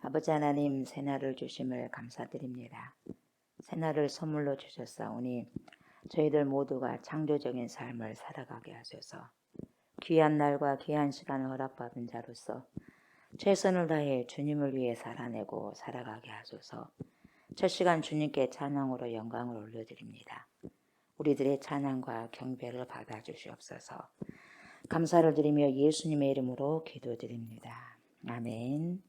아버지 하나님, 새날을 주심을 감사드립니다. 새날을 선물로 주셨사오니 저희들 모두가 창조적인 삶을 살아가게 하소서. 귀한 날과 귀한 시간을 허락받은 자로서 최선을 다해 주님을 위해 살아내고 살아가게 하소서. 첫 시간 주님께 찬양으로 영광을 올려드립니다. 우리들의 찬양과 경배를 받아주시옵소서. 감사를 드리며 예수님의 이름으로 기도드립니다. 아멘.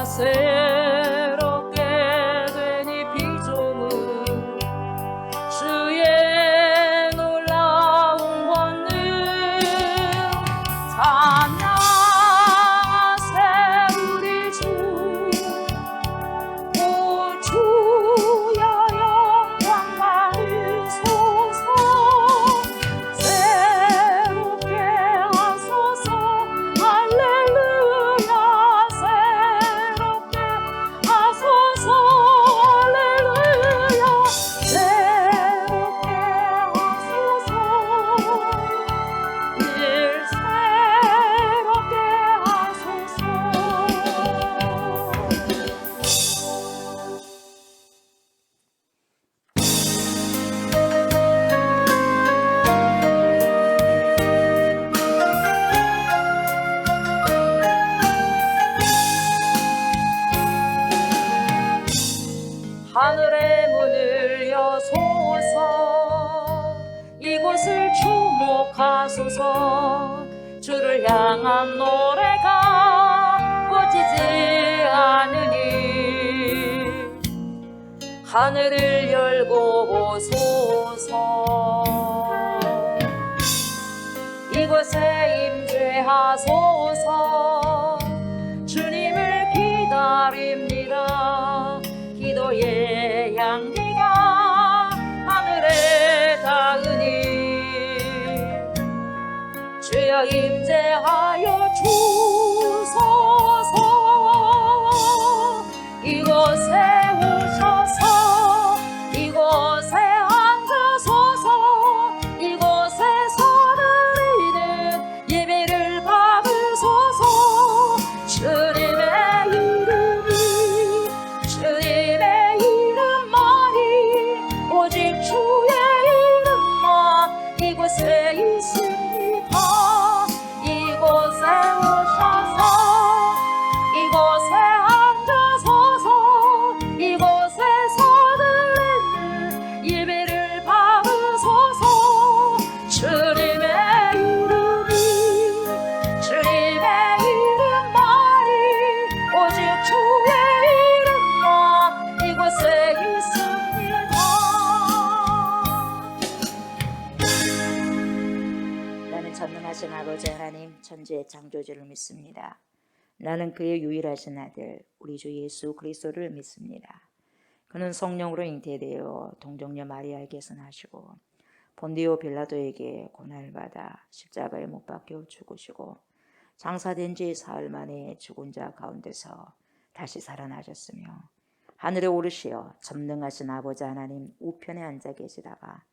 새롭게 된 이 피조물 주의 놀라운 권능 찬양하세 우리 주 오 주여 영광 받으소서 새롭게 하소서 할렐루야 하늘의 문을 여소서 이곳을 주목하소서 주를 향한 노래가 꺼지지 않으니 하늘을 열고 보소서 이곳에 임재하소서 주님을 기다립니다. 기도의 향기가 하늘에 닿으니 주여 임재하여 주소서 이곳에 오셔서 이곳에 앉으소서 이곳에서 드리는 예배를 받으소서 주님의 이름이 주님의 오직 주의 이름만 이곳에 있습니다. 이곳에 오셔서 이곳에 앉아서서 이곳에서 드리는 예배를 받으소서 주님의 이름이 주님의 이름만이 오직 주의 이름만 이곳에 있습니다. 나는 전능하신 아버지 하나님, 천지의 창조주를 믿습니다. 나는 그의 유일하신 아들 우리 주 예수 그리스도를 믿습니다. 그는 성령으로 잉태되어 동정녀 마리아에게서 나시고 본디오 빌라도에게 고난을 받아 십자가에 못 박혀 죽으시고 장사된 지 사흘 만에 죽은 자 가운데서 다시 살아나셨으며 하늘에 오르시어 전능하신 아버지 하나님 우편에 앉아 계시다가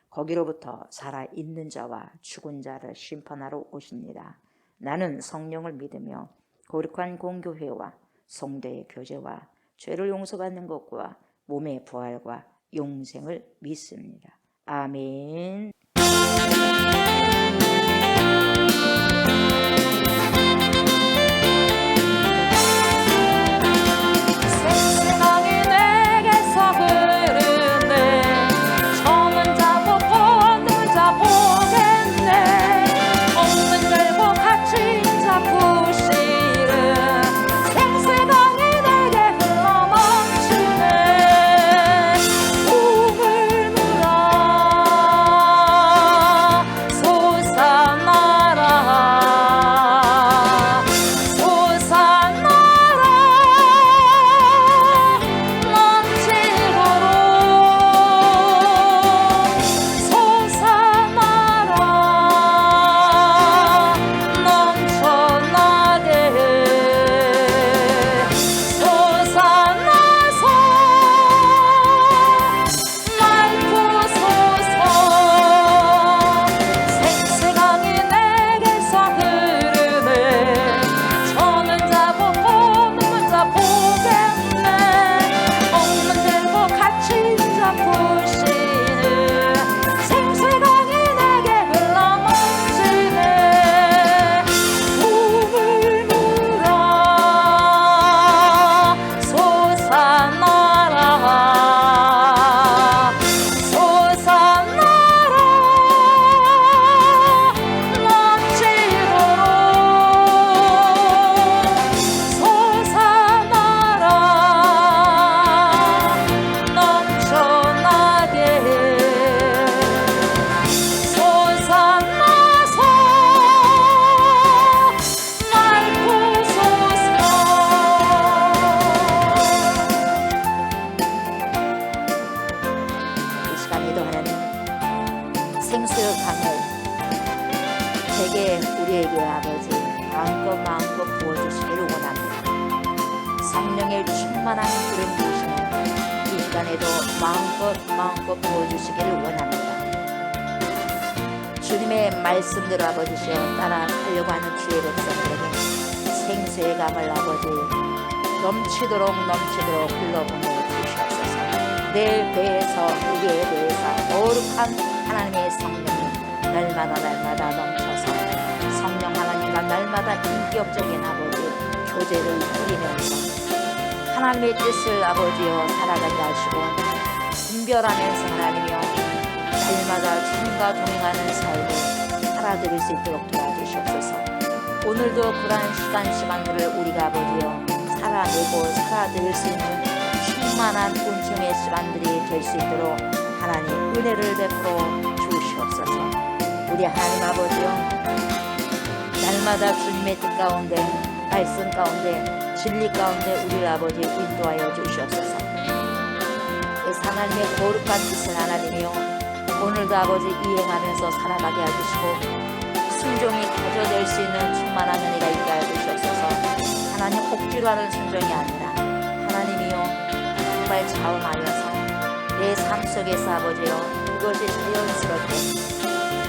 거기로부터 살아있는 자와 죽은 자를 심판하러 오십니다. 나는 성령을 믿으며 거룩한 공교회와 성도의 교제와 죄를 용서받는 것과 몸의 부활과 영생을 믿습니다. 아멘. 생수의 강을 제게 우리에게 아버지 마음껏 부어주시기를 원합니다. 성령의 충만한 기름 부으시는 이 시간에도 마음껏 부어주시기를 원합니다. 주님의 말씀대로 아버지시여 따라가려고 하는 주의 백성들에게 생수의 강을 아버지 넘치도록 흘러보내 주시옵소서. 내 배에서 우리의 배에서 거룩한 하나님의 성령이 날마다 넘쳐서 성령 하나님과 날마다 인격적인 아버지 교제를 누리면서 하나님의 뜻을 아버지여 살아가게 하시고 분별하면서 하나님이여 날마다 주님과 동행하는 삶을 살아드릴 수 있도록 도와주시옵소서. 오늘도 그러한 시간들을 우리가 아버지여 살아드릴 수 있는 충만한 온종의 시간들이 될 수 있도록 하나님 은혜를 베풀어 주시옵소서. 우리 하나님 아버지여 날마다 주님의 뜻 가운데 말씀 가운데 진리 가운데 우리를 아버지 인도하여 주시옵소서. 하나님의 거룩한 뜻을 하나님이여 오늘도 아버지 이행하면서 살아가게 해주시고 순종이 가져될 수 있는 충만한 은혜가 있게 하여 주시옵소서. 하나님 억지로 하는 순종이 아니라 하나님이여 정말 자원하여서 내 삶 속에서 아버지여 그것이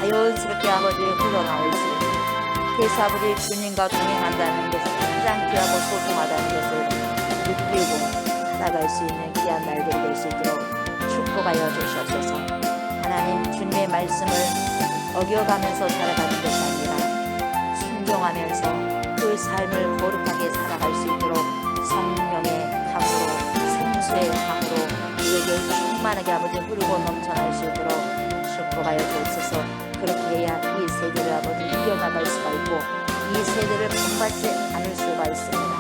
자연스럽게 아버지 흘러나올 수 있는 그래서 아버지 주님과 동행한다는 것을 가장 귀하고 소중하다는 것을 느끼고 살아갈 수 있는 귀한 날들이 될 수 있도록 축복하여 주시옵소서. 하나님 주님의 말씀을 어겨가면서 살아가는 것이 아니라 순종하면서 그 삶을 거룩하게 살아갈 수 있도록 성령의 강으로 생수의 강으로 우리에게 충만하게 아버지 흐르고 넘쳐날 수 있도록 축복하여 주옵소서. 그렇게 해야 이 세대를 아버지 이겨나갈 수가 있고 이 세대를 본받지 않을 수가 있습니다.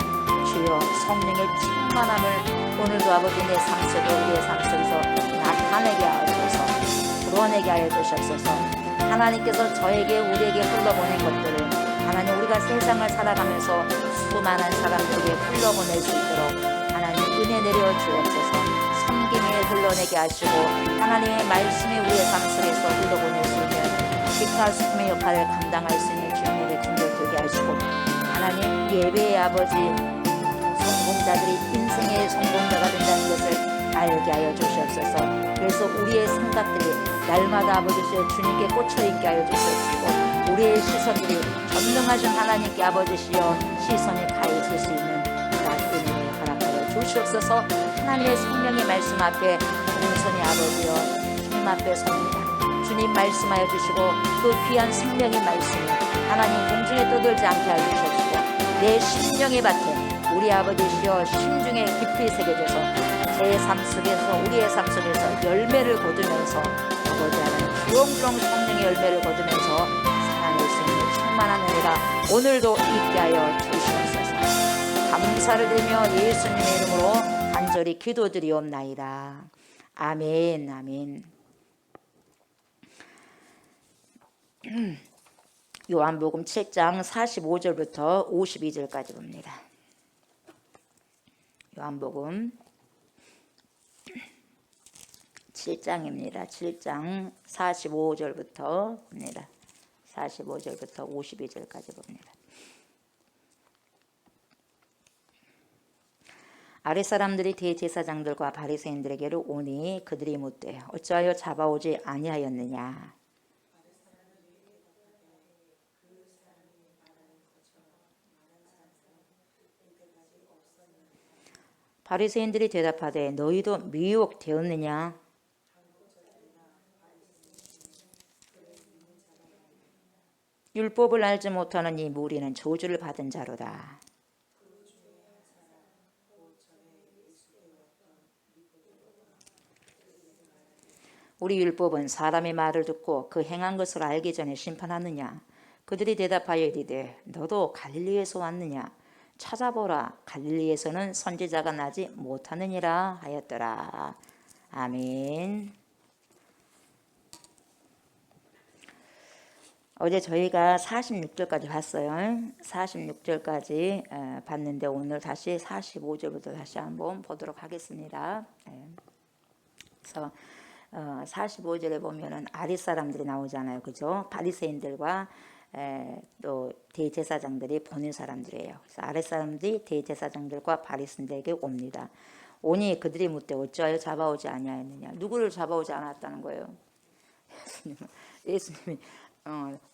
주여 성령의 충만함을 오늘도 아버지 내 삶 속에 우리의 삶 속에서 나타내게 하옵소서. 드러내게 하여 주시옵소서. 하나님께서 저에게 우리에게 흘러보낸 것들을 하나님 우리가 세상을 살아가면서 수많은 사람들에게 흘러보낼 수 있도록 하나님 은혜 내려 주옵소서. 섬김에 흘러내게 하시고 하나님의 말씀이 우리의 삶 속에서 흘러보낼 수 있는 기타 수품의 역할을 감당할 수 있는 주님의 준비를 되게 하시고 하나님 예배의 아버지 성공자들이 인생의 성공자가 된다는 것을 알게 하여 주시옵소서. 그래서 우리의 생각들이 날마다 아버지시여 주님께 꽂혀있게 하여 주시옵시고 우리의 시선들이 전능하신 하나님께 아버지시여 시선이 가 있을 수 있는 그런 은혜를 허락하여 주시옵소서. 하나님의 생명의 말씀 앞에 공손히 아버지여 주님 앞에 섭니다. 주님 말씀하여 주시고 그 귀한 생명의 말씀이 하나님 공중에 떠돌지 않게 하여 주시옵시고 내 심령의 밭에 우리 아버지시여 심중에 깊이 새겨져서 제 삶 속에서 우리의 삶 속에서 열매를 거두면서 아버지 하나님 주렁주렁 성령의 열매를 거두면서 살아낼 수 있는 충만한 은혜가 오늘도 있게 하여 주시옵소서. 감사를 드리며 예수님의 이름으로 간절히 기도드리옵나이다. 아멘. 아멘. 요한복음 7장 45절부터 52절까지 봅니다. 요한복음 7장입니다. 7장 45절부터 봅니다. 45절부터 52절까지 봅니다. 아랫 사람들이 대제사장들과 바리새인들에게로 오니 그들이 묻되 어찌하여 잡아오지 아니하였느냐. 바리새인들이 대답하되 너희도 미혹되었느냐. 율법을 알지 못하는 이 무리는 저주를 받은 자로다. 우리 율법은 사람의 말을 듣고 그 행한 것을 알기 전에 심판하느냐. 그들이 대답하여 이르되 너도 갈릴리에서 왔느냐. 찾아보라 갈릴리에서는 선지자가 나지 못하느니라 하였더라. 아멘. 어제 저희가 46절까지 봤어요. 46절까지 봤는데 오늘 다시 45절부터 다시 한번 보도록 하겠습니다. 그래서 45절에 보면은 아랫사람들이 나오잖아요. 그죠? 바리새인들과 또 대제사장들이 보는 사람들이에요. 그래서 아랫사람들이 대제사장들과 바리새인들에게 옵니다. 오니 그들이 묻되 어찌하여 잡아오지 아니하였느냐. 누구를 잡아오지 않았다는 거예요. 예수님이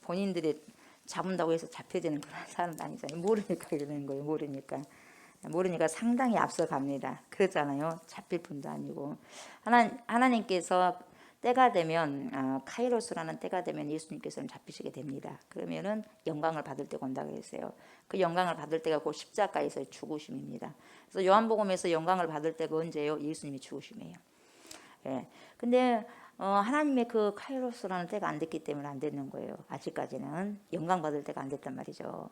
본인들이 잡은다고 해서 잡혀야 되는 그런 사람도 아니잖아요. 모르니까 이러는 거예요. 모르니까 상당히 앞서갑니다. 그렇잖아요. 잡힐 분도 아니고. 하나님께서 때가 되면 카이로스라는 때가 되면 예수님께서는 잡히시게 됩니다. 그러면은 영광을 받을 때가 온다 그랬어요. 그 영광을 받을 때가 곧 십자가에서 죽으심입니다. 그래서 요한복음에서 영광을 받을 때가 언제예요? 예수님이 죽으심이에요. 예. 근데 하나님의 그 카이로스라는 때가 안 됐기 때문에 안 되는 거예요. 아직까지는 영광 받을 때가 안 됐단 말이죠.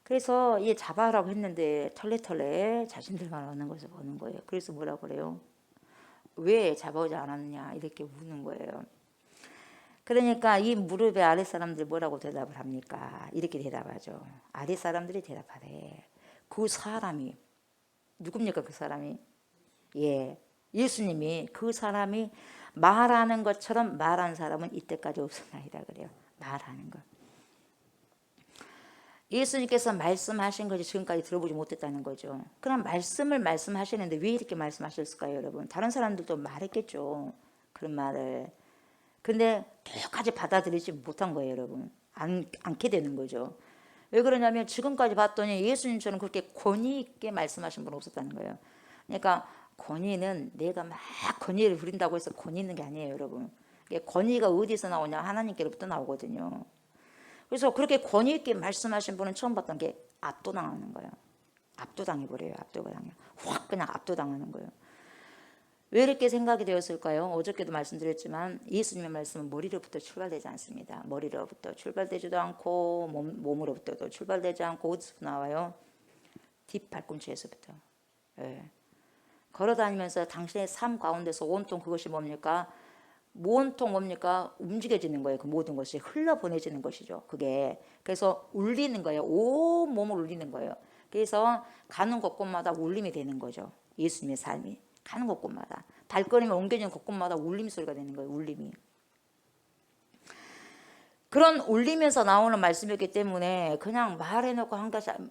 그래서 이 잡아라고 했는데 털레털레 자신들만 오는 것을 보는 거예요. 그래서 뭐라고 그래요? 왜 잡아오지 않았느냐 이렇게 묻는 거예요. 그러니까 이 무릎에 아랫사람들이 뭐라고 대답을 합니까? 이렇게 대답하죠. 아랫사람들이 대답하래. 그 사람이 누굽니까? 그 사람이? 예, 예수님이 그 사람이 말하는 것처럼 말한 사람은 이때까지 없었나이다 그래요. 말하는 것. 예수님께서 말씀하신 것이 지금까지 들어보지 못했다는 거죠. 그럼 말씀을 말씀하시는데 왜 이렇게 말씀하셨을까요, 여러분? 다른 사람들도 말했겠죠. 그런 말을. 근데 똑같이 받아들이지 못한 거예요, 여러분. 않게 되는 거죠. 왜 그러냐면 지금까지 봤더니 예수님처럼 그렇게 권위 있게 말씀하신 분 없었다는 거예요. 그러니까 권위는 내가 막 권위를 부린다고 해서 권위 있는 게 아니에요, 여러분. 권위가 어디서 나오냐? 하나님께로부터 나오거든요. 그래서 그렇게 권위 있게 말씀하신 분은 처음 봤던 게 압도당하는 거예요. 압도당해버려요. 압도당해요. 확 그냥 압도당하는 거예요. 왜 이렇게 생각이 되었을까요? 어저께도 말씀드렸지만 예수님의 말씀은 머리로부터 출발되지 않습니다. 머리로부터 출발되지도 않고 몸으로부터도 출발되지 않고 어디서 나와요? 뒷발꿈치에서부터. 예. 걸어다니면서 당신의 삶 가운데서 온통 그것이 뭡니까? 온통 뭡니까? 움직여지는 거예요. 그 모든 것이 흘러보내지는 것이죠. 그게. 그래서 울리는 거예요. 온 몸을 울리는 거예요. 그래서 가는 곳곳마다 울림이 되는 거죠. 예수님의 삶이. 가는 곳곳마다. 발걸음이 옮겨지는 곳곳마다 울림 소리가 되는 거예요. 울림이. 그런 울리면서 나오는 말씀이었기 때문에 그냥 말해놓고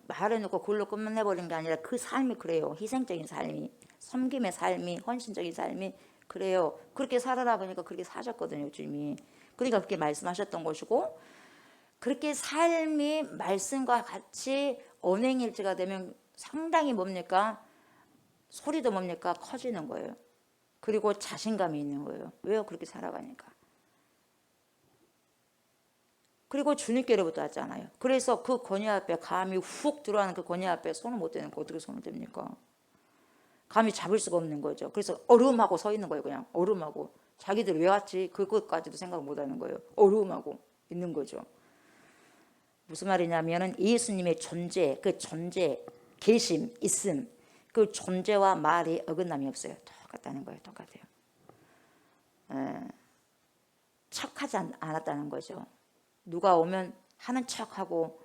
말해놓고 그걸로 끝내버리는 게 아니라 그 삶이 그래요. 희생적인 삶이. 섬김의 삶이. 헌신적인 삶이. 그래요. 그렇게 살아라 보니까 그렇게 사셨거든요, 주님이. 그러니까 그렇게 말씀하셨던 것이고, 그렇게 삶이 말씀과 같이 언행일치가 되면 상당히 뭡니까? 소리도 뭡니까? 커지는 거예요. 그리고 자신감이 있는 거예요. 왜요? 그렇게 살아가니까. 그리고 주님께로부터 왔잖아요. 그래서 그 권위 앞에 감히 훅 들어가는 그 권위 앞에 손을 못 대는 거 어떻게 손을 댑니까? 감히 잡을 수가 없는 거죠. 그래서 얼음하고 서 있는 거예요. 그냥 얼음하고. 자기들 왜 왔지? 그것까지도 생각 못 하는 거예요. 얼음하고 있는 거죠. 무슨 말이냐면은 예수님의 존재, 그 존재, 계심, 있음, 그 존재와 말이 어긋남이 없어요. 똑같다는 거예요. 똑같아요. 척하지 않았다는 거죠. 누가 오면 하는 척하고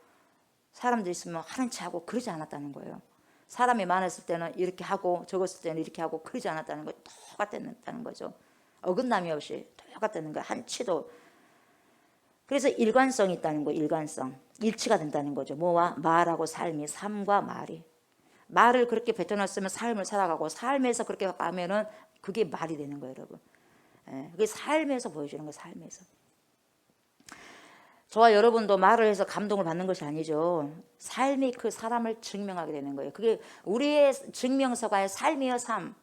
사람들 있으면 하는 척하고 그러지 않았다는 거예요. 사람이 많았을 때는 이렇게 하고 적었을 때는 이렇게 하고 그러지 않았다는 거 똑같다는 거죠. 어긋남이 없이 똑같다는 거 한치도. 그래서 일관성이 있다는 거. 일관성. 일치가 된다는 거죠. 뭐와? 말하고 삶이. 삶과 말이. 말을 그렇게 뱉어놨으면 삶을 살아가고 삶에서 그렇게 가면은 그게 말이 되는 거예요, 여러분. 그게 삶에서 보여주는 거예요. 삶에서. 저와 여러분도 말을 해서 감동을 받는 것이 아니죠. 삶이 그 사람을 증명하게 되는 거예요. 그게 우리의 증명서가요. 삶이요, 삶.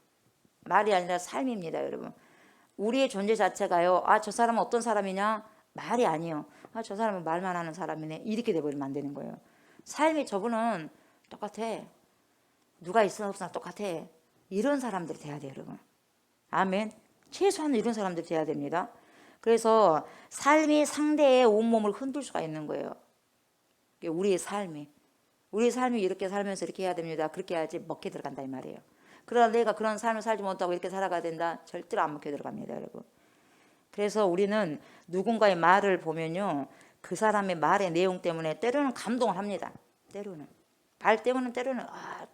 말이 아니라 삶입니다, 여러분. 우리의 존재 자체가요. 아, 저 사람은 어떤 사람이냐? 말이 아니에요. 아, 저 사람은 말만 하는 사람이네. 이렇게 돼버리면 안 되는 거예요. 삶이 저분은 똑같아. 누가 있으나 없으나 똑같아. 이런 사람들이 돼야 돼요, 여러분. 아멘. 최소한 이런 사람들이 돼야 됩니다. 그래서 삶이 상대의 온몸을 흔들 수가 있는 거예요. 우리의 삶이 이렇게 살면서 이렇게 해야 됩니다. 그렇게 해야지 먹혀 들어간다 이 말이에요. 그러나 내가 그런 삶을 살지 못하고 이렇게 살아가야 된다. 절대로 안 먹혀 들어갑니다, 여러분. 그래서 우리는 누군가의 말을 보면요, 그 사람의 말의 내용 때문에 때로는 감동을 합니다. 때로는 말 때문에 때로는 아,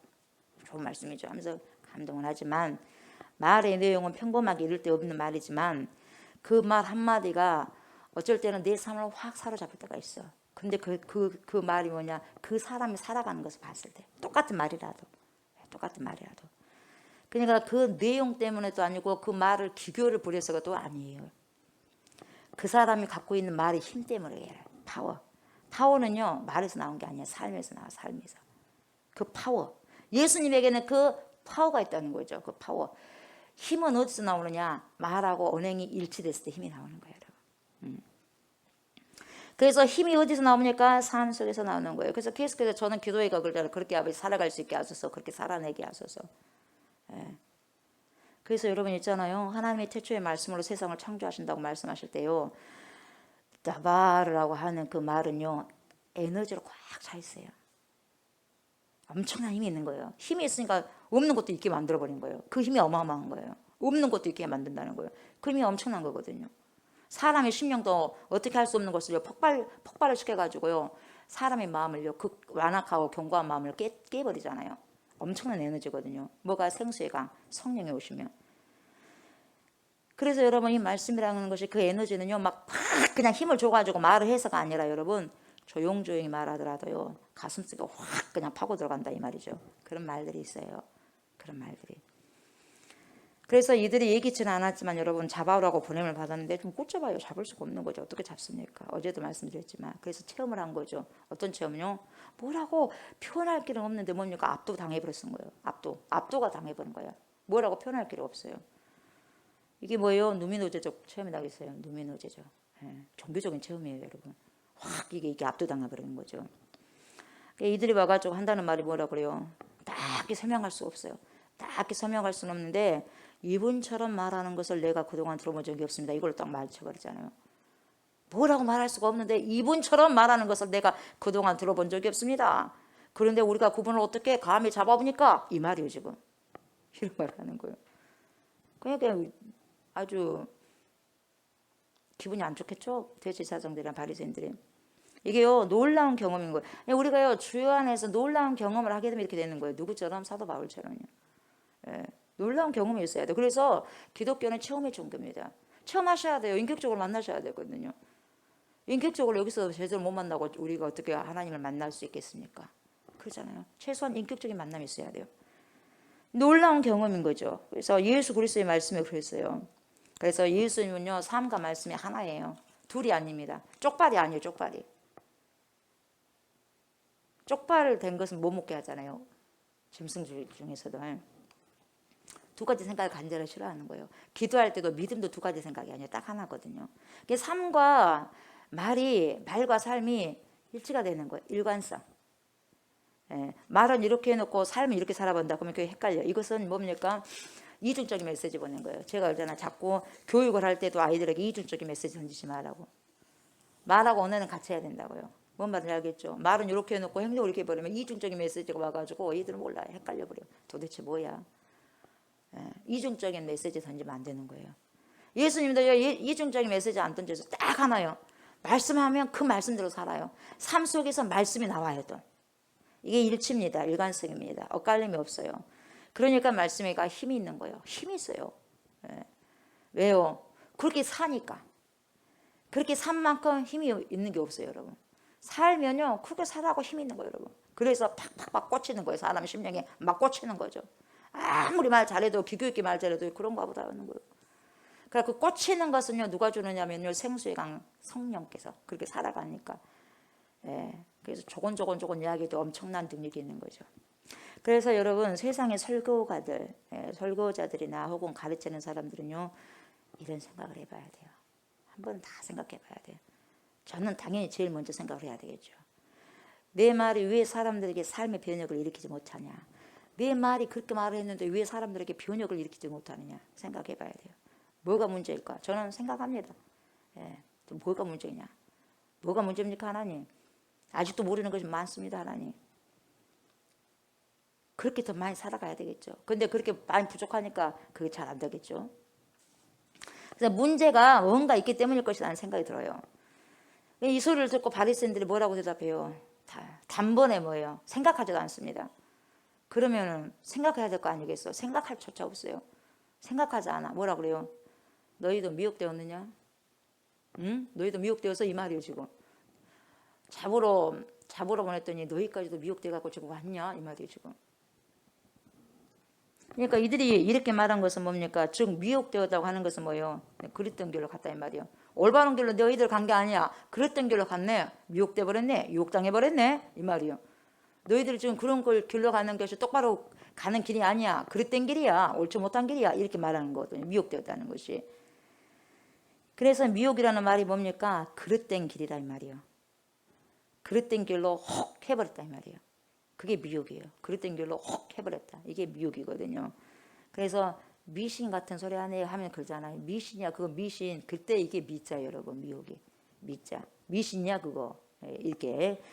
좋은 말씀이죠 하면서 감동을 하지만 말의 내용은 평범하게 이를 데 없는 말이지만 그 말 한마디가 어쩔 때는 내 삶을 확 사로잡을 때가 있어. 근데 그 말이 뭐냐, 그 사람이 살아가는 것을 봤을 때 똑같은 말이라도 그러니까 그 내용 때문에도 아니고 그 말을 기교를 부려서가 또 아니에요. 그 사람이 갖고 있는 말의 힘 때문에 파워는요 말에서 나온 게 아니야. 삶에서 나와. 삶에서 그 파워, 예수님에게는 그 파워가 있다는 거죠. 그 파워. 힘은 어디서 나오느냐, 말하고 언행이 일치됐을 때 힘이 나오는 거예요, 여러분. 그래서 힘이 어디서 나옵니까? 삶 속에서 나오는 거예요. 그래서 계속해서 저는 기도회가 그러잖아요. 그렇게 아버지 살아갈 수 있게 하소서, 그렇게 살아내게 하소서. 예. 그래서 여러분 있잖아요, 하나님의 태초의 말씀으로 세상을 창조하신다고 말씀하실 때요, 다바르라고 하는 그 말은요 에너지로 꽉 차 있어요. 엄청난 힘이 있는 거예요. 힘이 있으니까 없는 것도 있게 만들어버린 거예요. 그 힘이 어마어마한 거예요. 없는 것도 있게 만든다는 거예요. 그 힘이 엄청난 거거든요. 사람의 심령도 어떻게 할 수 없는 것을요 폭발을 시켜가지고요 사람의 마음을요 그 완악하고 견고한 마음을 깨버리잖아요. 엄청난 에너지거든요. 뭐가? 생수의 강, 성령이 오시면. 그래서 여러분 이 말씀이라는 것이 그 에너지는요 막 그냥 힘을 줘가지고 말을 해서가 아니라 여러분 조용조용히 말하더라도요 가슴속에 확 그냥 파고 들어간다 이 말이죠. 그런 말들이 있어요. 그런 말들이. 그래서 이들이 예기치는 않았지만 여러분 잡아오라고 보냄을 받았는데 좀 꽂잡아요. 잡을 수가 없는 거죠. 어떻게 잡습니까? 어제도 말씀드렸지만. 그래서 체험을 한 거죠. 어떤 체험은요, 뭐라고 표현할 길은 없는데 뭡니까? 압도 당해버렸은 거예요. 압도가 당해버린 거예요. 뭐라고 표현할 길이 없어요. 이게 뭐예요? 누미노제적 체험이라고 했어요. 누미노제적. 예, 종교적인 체험이에요, 여러분. 확 이게 압도당해버리는 거죠. 이들이 와가지고 한다는 말이 뭐라 그래요? 딱히 설명할 수 없어요. 딱히 설명할 수는 없는데 이분처럼 말하는 것을 내가 그동안 들어본 적이 없습니다. 이걸 딱 말쳐버리잖아요. 뭐라고 말할 수가 없는데 이분처럼 말하는 것을 내가 그동안 들어본 적이 없습니다. 그런데 우리가 그분을 어떻게 감히 잡아보니까 이 말이에요 지금. 이런 말을 하는 거예요. 그러니까 아주 기분이 안 좋겠죠. 대제사장들이랑 바리새인들이. 이게요 놀라운 경험인 거예요. 우리가요 주여 안에서 놀라운 경험을 하게 되면 이렇게 되는 거예요. 누구처럼? 사도 바울처럼요. 예, 놀라운 경험이 있어야 돼요. 그래서 기독교는 체험의 종교입니다. 체험하셔야 돼요. 인격적으로 만나셔야 되거든요. 인격적으로 여기서 제대로 못 만나고 우리가 어떻게 하나님을 만날 수 있겠습니까? 그렇잖아요. 최소한 인격적인 만남이 있어야 돼요. 놀라운 경험인 거죠. 그래서 예수 그리스도의 말씀에 그랬어요. 그래서 예수님은요 삶과 말씀이 하나예요. 둘이 아닙니다. 쪽발이 아니에요. 쪽발 된 것은 못 먹게 하잖아요. 짐승 중에서도 두 가지 생각을 간절히 싫어하는 거예요. 기도할 때도 믿음도 두 가지 생각이 아니에요. 딱 하나거든요. 삶과 말과 삶이 일치가 되는 거예요. 일관성. 예, 말은 이렇게 해놓고 삶은 이렇게 살아본다. 그러면 그게 헷갈려. 이것은 뭡니까? 이중적인 메시지 보낸 거예요. 제가 알잖아. 자꾸 교육을 할 때도 아이들에게 이중적인 메시지 던지지 말라고. 말하고 언어는 같이 해야 된다고요. 뭔 말인지 알겠죠? 말은 이렇게 해놓고 행동을 이렇게 해버리면 이중적인 메시지가 와가지고 애들은 몰라요. 헷갈려버려. 도대체 뭐야? 예, 이중적인 메시지 던지면 안 되는 거예요. 예수님도 이중적인 메시지 안 던져서 딱 하나요. 말씀하면 그 말씀대로 살아요. 삶 속에서 말씀이 나와요. 또 이게 일치입니다. 일관성입니다. 엇갈림이 없어요. 그러니까 말씀에가 힘이 있는 거예요. 힘이 있어요. 예. 왜요? 그렇게 사니까. 그렇게 산 만큼 힘이 있는 게 없어요, 여러분. 살면요, 그렇게 살아고 힘이 있는 거예요, 여러분. 그래서 팍팍 꽂히는 거예요. 사람 심령에 막 꽂히는 거죠. 아무리 말 잘해도, 기교 있게 말 잘해도 그런가 보다 하는 거예요. 그러니까 그 꽂히는 것은요, 누가 주느냐면요, 생수의 강 성령께서 그렇게 살아가니까. 예. 그래서 조곤조곤 이야기도 엄청난 능력이 있는 거죠. 그래서 여러분, 세상의 설교가들, 설교자들이나 혹은 가르치는 사람들은요, 이런 생각을 해봐야 돼요. 한번 다 생각해 봐야 돼요. 저는 당연히 제일 먼저 생각을 해야 되겠죠. 내 말이 왜 사람들에게 삶의 변혁을 일으키지 못하냐. 내 말이 그렇게 말을 했는데 왜 사람들에게 변혁을 일으키지 못하느냐 생각해 봐야 돼요. 뭐가 문제일까? 저는 생각합니다. 예, 뭐가 문제냐. 뭐가 문제입니까 하나님? 아직도 모르는 것이 많습니다 하나님. 그렇게 더 많이 살아가야 되겠죠. 근데 그렇게 많이 부족하니까 그게 잘 안 되겠죠. 그래서 문제가 뭔가 있기 때문일 것이라는 생각이 들어요. 이 소리를 듣고 바리새인들이 뭐라고 대답해요? 단번에 뭐예요? 생각하지도 않습니다. 그러면은 생각해야 될 거 아니겠어? 생각할 조차 없어요. 생각하지 않아. 뭐라 그래요? 너희도 미혹되었느냐? 응? 너희도 미혹되어서 이 말이에요 지금. 잡으러 보냈더니 너희까지도 미혹돼갖고 지금 왔냐? 이 말이에요 지금. 그러니까 이들이 이렇게 말한 것은 뭡니까? 즉 미혹되었다고 하는 것은 뭐예요? 그랬던 길로 갔다 이 말이에요. 올바른 길로 너희들 간 게 아니야. 그랬던 길로 갔네. 미혹돼 버렸네. 유혹당해 버렸네. 이 말이에요. 너희들이 지금 그런 걸 길로 가는 것이 똑바로 가는 길이 아니야. 그릇된 길이야. 옳지 못한 길이야. 이렇게 말하는 거거든요. 미혹되었다는 것이. 그래서 미혹이라는 말이 뭡니까? 그릇된 길이다 이 말이에요. 그릇된 길로 혹 해버렸다 이 말이에요. 그게 미혹이에요. 그릇된 길로 혹 해버렸다. 이게 미혹이거든요. 그래서 미신 같은 소리 하네요 하면 그러잖아요. 미신이야 그거 미신. 그때 이게 미자예요 여러분. 미혹이. 미자. 미신이야 그거. 이렇게.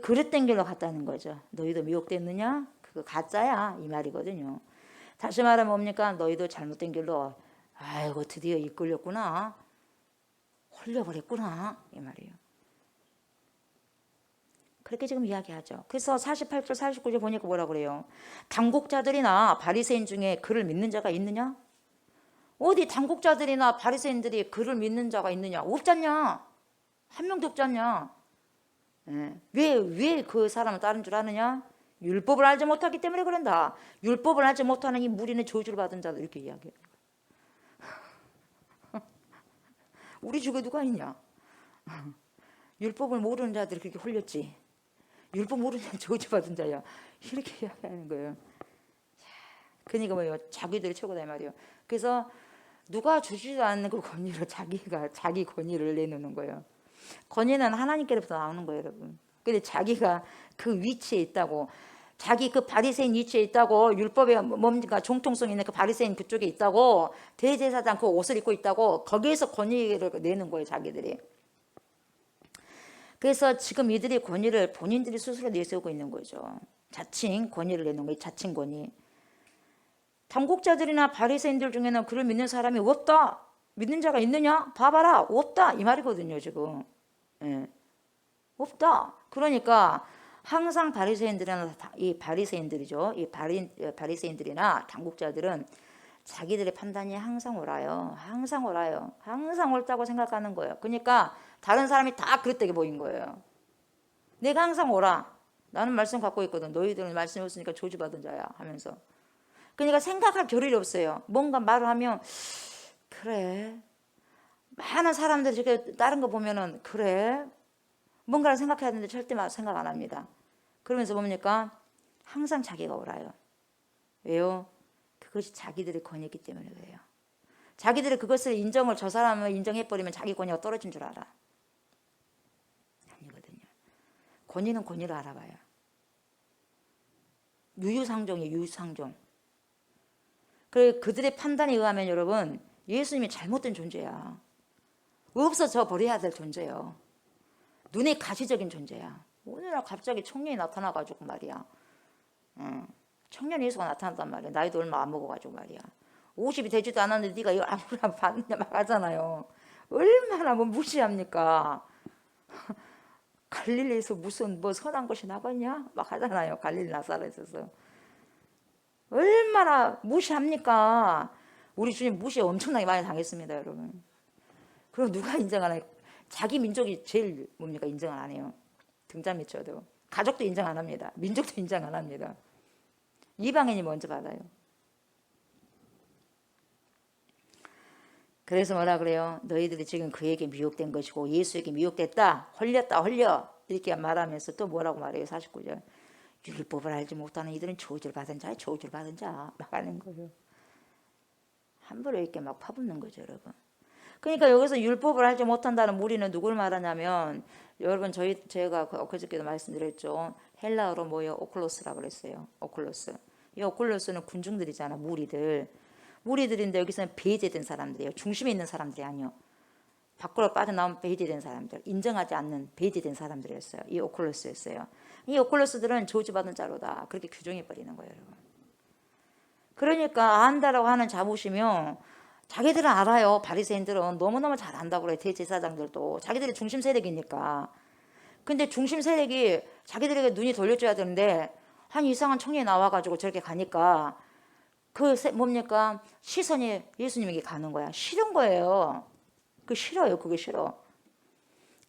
그릇된 길로 갔다는 거죠. 너희도 미혹됐느냐? 그거 가짜야 이 말이거든요. 다시 말하면 뭡니까? 너희도 잘못된 길로 아이고 드디어 이끌렸구나. 홀려버렸구나 이 말이에요. 그렇게 지금 이야기하죠. 그래서 48절 49절 보니까 뭐라 그래요? 당국자들이나 바리새인 중에 그를 믿는 자가 있느냐? 어디 당국자들이나 바리새인들이 그를 믿는 자가 있느냐? 없잖냐? 한 명도 없잖냐? 왜 그 사람을 따른 줄 아느냐? 율법을 알지 못하기 때문에 그런다. 율법을 알지 못하는 이 무리는 저주를 받은 자들 이렇게 이야기해요. 우리 중에 누가 있냐? 율법을 모르는 자들이 그렇게 홀렸지. 율법 모르는 자 저주받은 자야. 이렇게 이야기하는 거예요. 그러니까 뭐예요? 자기들이 최고다 이 말이에요. 그래서 누가 주지도 않는 그 권위를 자기 권위를 내놓는 거예요. 권위는 하나님께로부터 나오는 거예요, 여러분. 근데 자기가 그 위치에 있다고, 자기 그 바리새인 위치에 있다고, 율법에 뭡니까 정통성 있는 그 바리새인 그쪽에 있다고, 대제사장 그 옷을 입고 있다고, 거기에서 권위를 내는 거예요, 자기들이. 그래서 지금 이들이 권위를 본인들이 스스로 내세우고 있는 거죠. 자칭 권위를 내는 거예요. 자칭 권위. 당국자들이나 바리새인들 중에는 그를 믿는 사람이 없다. 믿는 자가 있느냐? 봐봐라. 없다. 이 말이거든요. 지금. 없다. 그러니까 항상 바리새인들이나 이 바리새인들이죠. 이 바리새인들이나 당국자들은 자기들의 판단이 항상 옳아요. 항상 옳아요. 항상 옳다고 생각하는 거예요. 그러니까 다른 사람이 다 그랬다게 보인 거예요. 내가 항상 옳아. 나는 말씀 갖고 있거든. 너희들은 말씀이 없으니까 저주받은 자야 하면서. 그러니까 생각할 겨를이 없어요. 뭔가 말을 하면 그래. 많은 사람들이 저렇게 다른 거 보면은 그래. 뭔가를 생각해야 되는데 절대 생각 안 합니다. 그러면서 뭡니까? 항상 자기가 옳아요. 왜요? 그것이 자기들의 권위이기 때문에 그래요. 자기들이 그것을 저 사람을 인정해버리면 자기 권위가 떨어진 줄 알아. 아니거든요. 권위는 권위를 알아봐요. 유유상종이에요. 유유상종. 그들의 판단에 의하면 여러분 예수님이 잘못된 존재야. 없어져 버려야 될 존재예요. 눈에 가시적인 존재야. 오늘날 갑자기 청년이 나타나가지고 말이야. 청년 예수가 나타났단 말이야. 나이도 얼마 안 먹어가지고 말이야. 50이 되지도 않았는데 네가 이거 아무나 받느냐 막 하잖아요. 얼마나 뭐 무시합니까? 갈릴리에서 무슨 뭐 선한 것이 나갔냐? 막 하잖아요. 갈릴리 나사렛에서. 얼마나 무시합니까? 우리 주님 무시 엄청나게 많이 당했습니다, 여러분. 그럼 누가 인정 안 해요? 자기 민족이 제일 뭡니까? 인정을 안 해요. 등잔 밑쳐도. 가족도 인정 안 합니다. 민족도 인정 안 합니다. 이방인이 먼저 받아요. 그래서 뭐라 그래요? 너희들이 지금 그에게 미혹된 것이고 예수에게 미혹됐다. 홀려. 이렇게 말하면서 또 뭐라고 말해요? 49절. 율법을 알지 못하는 이들은 저주를 받은 자 막 하는 거예요. 함부로 이렇게 막 파붙는 거죠, 여러분. 그러니까 여기서 율법을 알지 못한다는 무리는 누굴 말하냐면 여러분 제가 엊그저께도 말씀드렸죠. 헬라어로 뭐예요? 오클로스라고 그랬어요. 오클로스. 이 오클로스는 군중들이잖아. 무리들인데 여기서는 배제된 사람들이에요. 중심에 있는 사람들이 아니요. 밖으로 빠져나온 배제된 사람들, 인정하지 않는 배제된 사람들이었어요. 이 오클로스였어요. 이 오클로스들은 저주받은 자로다. 그렇게 규정해버리는 거예요, 여러분. 그러니까 안다라고 하는 자부심이요. 자기들은 알아요. 바리새인들은 너무너무 잘 안다고 그래요. 대제사장들도. 자기들이 중심 세력이니까. 근데 중심 세력이 자기들에게 눈이 돌려줘야 되는데 한 이상한 청년이 나와가지고 저렇게 가니까 뭡니까? 시선이 예수님에게 가는 거야. 싫은 거예요. 싫어요. 그게 싫어.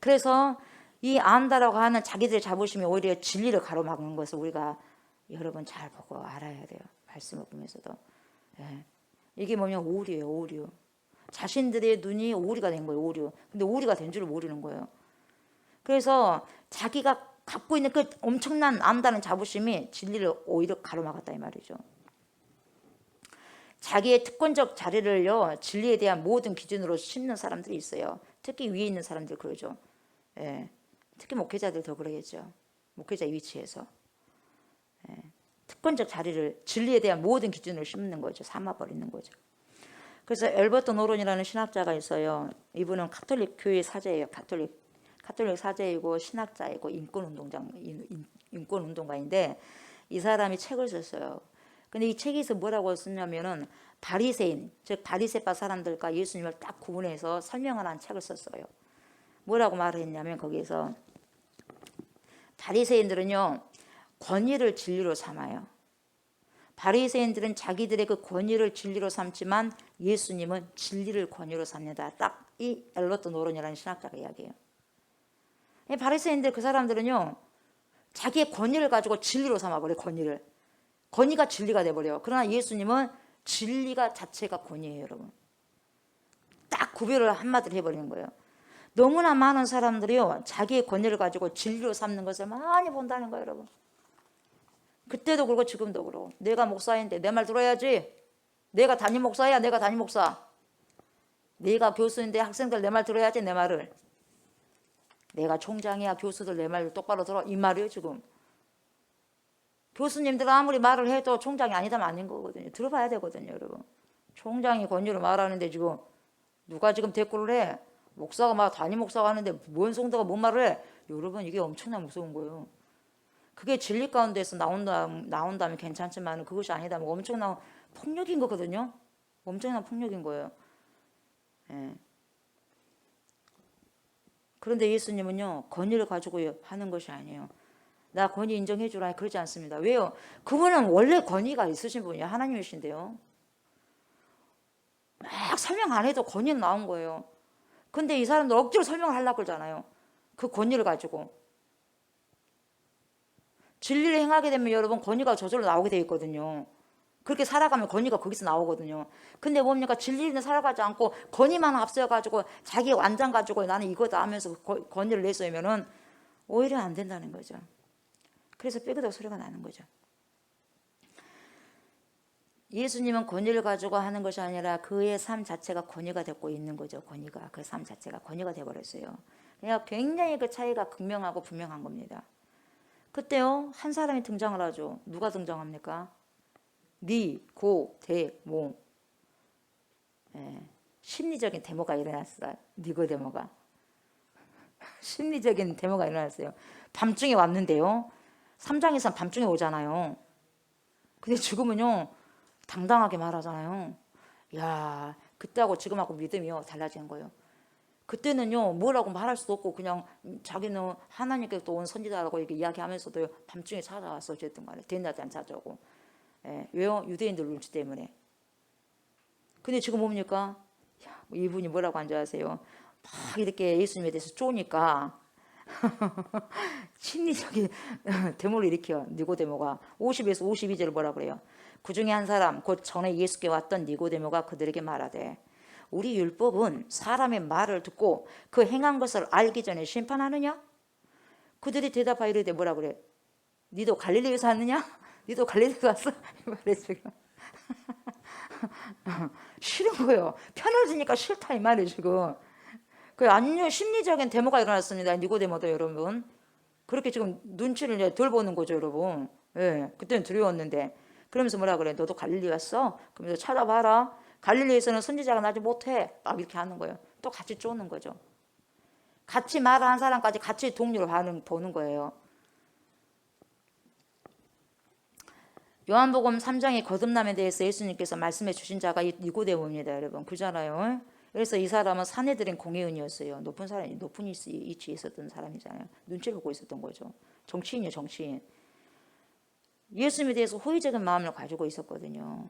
그래서 이 안다라고 하는 자기들의 자부심이 오히려 진리를 가로막는 것을 우리가 여러분 잘 보고 알아야 돼요. 말씀을 보면서도. 예. 이게 뭐냐? 오류예요. 오류. 자신들의 눈이 오류가 된 거예요. 오류. 근데 오류가 된 줄 모르는 거예요. 그래서 자기가 갖고 있는 그 엄청난 안다는 자부심이 진리를 오히려 가로막았다 이 말이죠. 자기의 특권적 자리를요, 진리에 대한 모든 기준으로 심는 사람들이 있어요. 특히 위에 있는 사람들 그러죠. 예. 특히 목회자들 더 그러겠죠. 목회자 위치에서. 예. 특권적 자리를 진리에 대한 모든 기준으로 심는 거죠. 삼아버리는 거죠. 그래서 엘버트 노론이라는 신학자가 있어요. 이분은 가톨릭 교회 사제예요. 가톨릭 사제이고 신학자이고 인권운동가인데 이 사람이 책을 썼어요. 근데 이 책에서 뭐라고 썼냐면은 바리새인, 즉 바리새파 사람들과 예수님을 딱 구분해서 설명하는 책을 썼어요. 뭐라고 말을 했냐면 거기에서 바리새인들은요 권위를 진리로 삼아요. 바리새인들은 자기들의 그 권위를 진리로 삼지만 예수님은 진리를 권위로 삼는다. 딱 이 엘버트 노론이라는 신학자가 이야기해요. 바리새인들 그 사람들은요 자기의 권위를 가지고 진리로 삼아버려요. 권위가 진리가 돼버려요. 그러나 예수님은 진리가 자체가 권위예요. 여러분 딱 구별을 한마디로 해버리는 거예요. 너무나 많은 사람들이요 자기의 권위를 가지고 진리로 삼는 것을 많이 본다는 거예요. 여러분 그때도 그렇고 지금도 그렇고 내가 목사인데 내 말 들어야지. 내가 담임 목사야. 내가 담임 목사. 내가 교수인데 학생들 내 말 들어야지. 내 말을. 내가 총장이야. 교수들 내 말 똑바로 들어. 이 말이에요 지금. 교수님들 아무리 말을 해도 총장이 아니다면 아닌 거거든요. 들어봐야 되거든요. 여러분 총장이 권위로 말하는데 지금 누가 지금 댓글을 해. 목사가 막 담임 목사가 하는데 뭔 성도가 뭔 말을 해. 여러분 이게 엄청나 무서운 거예요. 그게 진리 가운데서 나온다면 괜찮지만 그것이 아니다면 엄청난 폭력인 거거든요. 엄청난 폭력인 거예요. 예. 그런데 예수님은요 권위를 가지고 하는 것이 아니에요. 나 권위 인정해 주라 그러지 않습니다. 왜요? 그분은 원래 권위가 있으신 분이에요. 하나님이신데요. 막 설명 안 해도 권위는 나온 거예요. 근데 이 사람들 억지로 설명을 하려고 그러잖아요. 그 권위를 가지고. 진리를 행하게 되면 여러분 권위가 저절로 나오게 돼 있거든요. 그렇게 살아가면 권위가 거기서 나오거든요. 근데 뭡니까? 진리는 살아가지 않고 권위만 앞서가지고 자기 완장 가지고 나는 이거다 하면서 권위를 내세우면은 오히려 안 된다는 거죠. 그래서 삐그덕 소리가 나는 거죠. 예수님은 권위를 가지고 하는 것이 아니라 그의 삶 자체가 권위가 되고 있는 거죠. 그 삶 자체가 권위가 되어버렸어요. 그러니까 굉장히 그 차이가 극명하고 분명한 겁니다. 그때요 한 사람이 등장을 하죠. 누가 등장합니까? 니고데모. 예, 심리적인 데모가 일어났어요. 니고데모가 심리적인 데모가 일어났어요. 밤중에 왔는데요. 3장에서는 밤중에 오잖아요. 근데 지금은요 당당하게 말하잖아요. 야 그때하고 지금하고 믿음이요 달라지는 거예요. 그때는요 뭐라고 말할 수도 없고 그냥 자기는 하나님께서 온 선지자라고 이렇게 이야기하면서도 밤중에 찾아왔어. 어쨌든 간에 된다지 안 찾아오고. 예, 왜요? 유대인들 눈치 때문에. 근데 지금 뭡니까? 이분이 뭐라고 한 줄 아세요? 막 이렇게 예수님에 대해서 쪼니까 심리적인 데모를 일으켜. 니고데모가 50에서 52절을 뭐라 그래요? 그 중에 한 사람 곧 전에 예수께 왔던 니고데모가 그들에게 말하되 우리 율법은 사람의 말을 듣고 그 행한 것을 알기 전에 심판하느냐? 그들이 대답하여 이르되 뭐라 그래? 니도 갈릴리에서 왔느냐? 니도 갈릴리에서 왔어? 말해 지금. 싫은 거예요. 편을 주니까 싫다 이 말이에요 지금. 그 안녕 심리적인 데모가 일어났습니다. 니고데모도 여러분. 그렇게 지금 눈치를 이제 덜 보는 거죠 여러분. 예, 그때는 두려웠는데. 그러면서 뭐라 그래? 너도 갈릴리 왔어? 그러면서 찾아봐라. 갈릴리에서는 선지자가 나지 못해. 막 이렇게 하는 거예요. 또 같이 쪼는 거죠. 같이 말한 사람까지 같이 동료로 보는 거예요. 요한복음 3장의 거듭남에 대해서 예수님께서 말씀해 주신 자가 니고데모입니다. 여러분 그잖아요. 그래서 이 사람은 사내들인 공회의원이었어요. 높은 위치에 있었던 사람이잖아요. 눈치를 보고 있었던 거죠. 정치인이에요. 정치인. 예수님에 대해서 호의적인 마음을 가지고 있었거든요.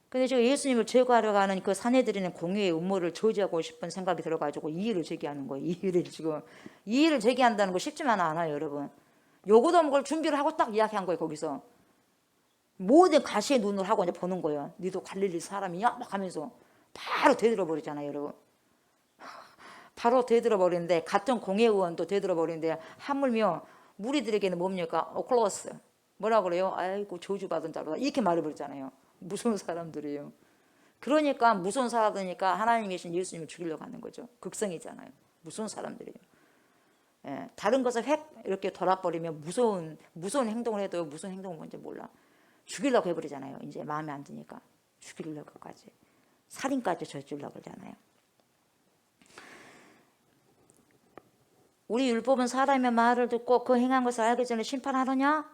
근데 지금 예수님을 제거하려고 하는 그 사내들이는 공의의 음모를 저지하고 싶은 생각이 들어가지고 이의를 제기하는 거예요. 이의를 제기한다는 거 쉽지만 않아요, 여러분. 요거도 뭐 걸 준비를 하고 딱 이야기한 거예요, 거기서. 모든 가시의 눈을 하고 이제 보는 거예요. 니도 갈릴리 사람이야? 막 하면서 바로 되들어 버리잖아요, 여러분. 바로 되들어 버리는데 같은 공회의원도 되들어 버리는데 하물며 무리들에게는 뭡니까? 클로스. 뭐라 그래요? 아이고 저주받은 자로다. 이렇게 말해버렸잖아요. 무서운 사람들이에요. 그러니까 무서운 사람들이니까 하나님 계신 예수님을 죽이려고 하는 거죠. 극성이잖아요. 무서운 사람들이에요. 예, 다른 것을 획 이렇게 돌아버리면 무서운 행동을 해도 무슨 행동을 뭔지 몰라. 죽이려고 해버리잖아요. 이제 마음에 안 드니까 죽이려고까지 살인까지 저지르려고 그러잖아요. 우리 율법은 사람의 말을 듣고 그 행한 것을 알기 전에 심판하느냐?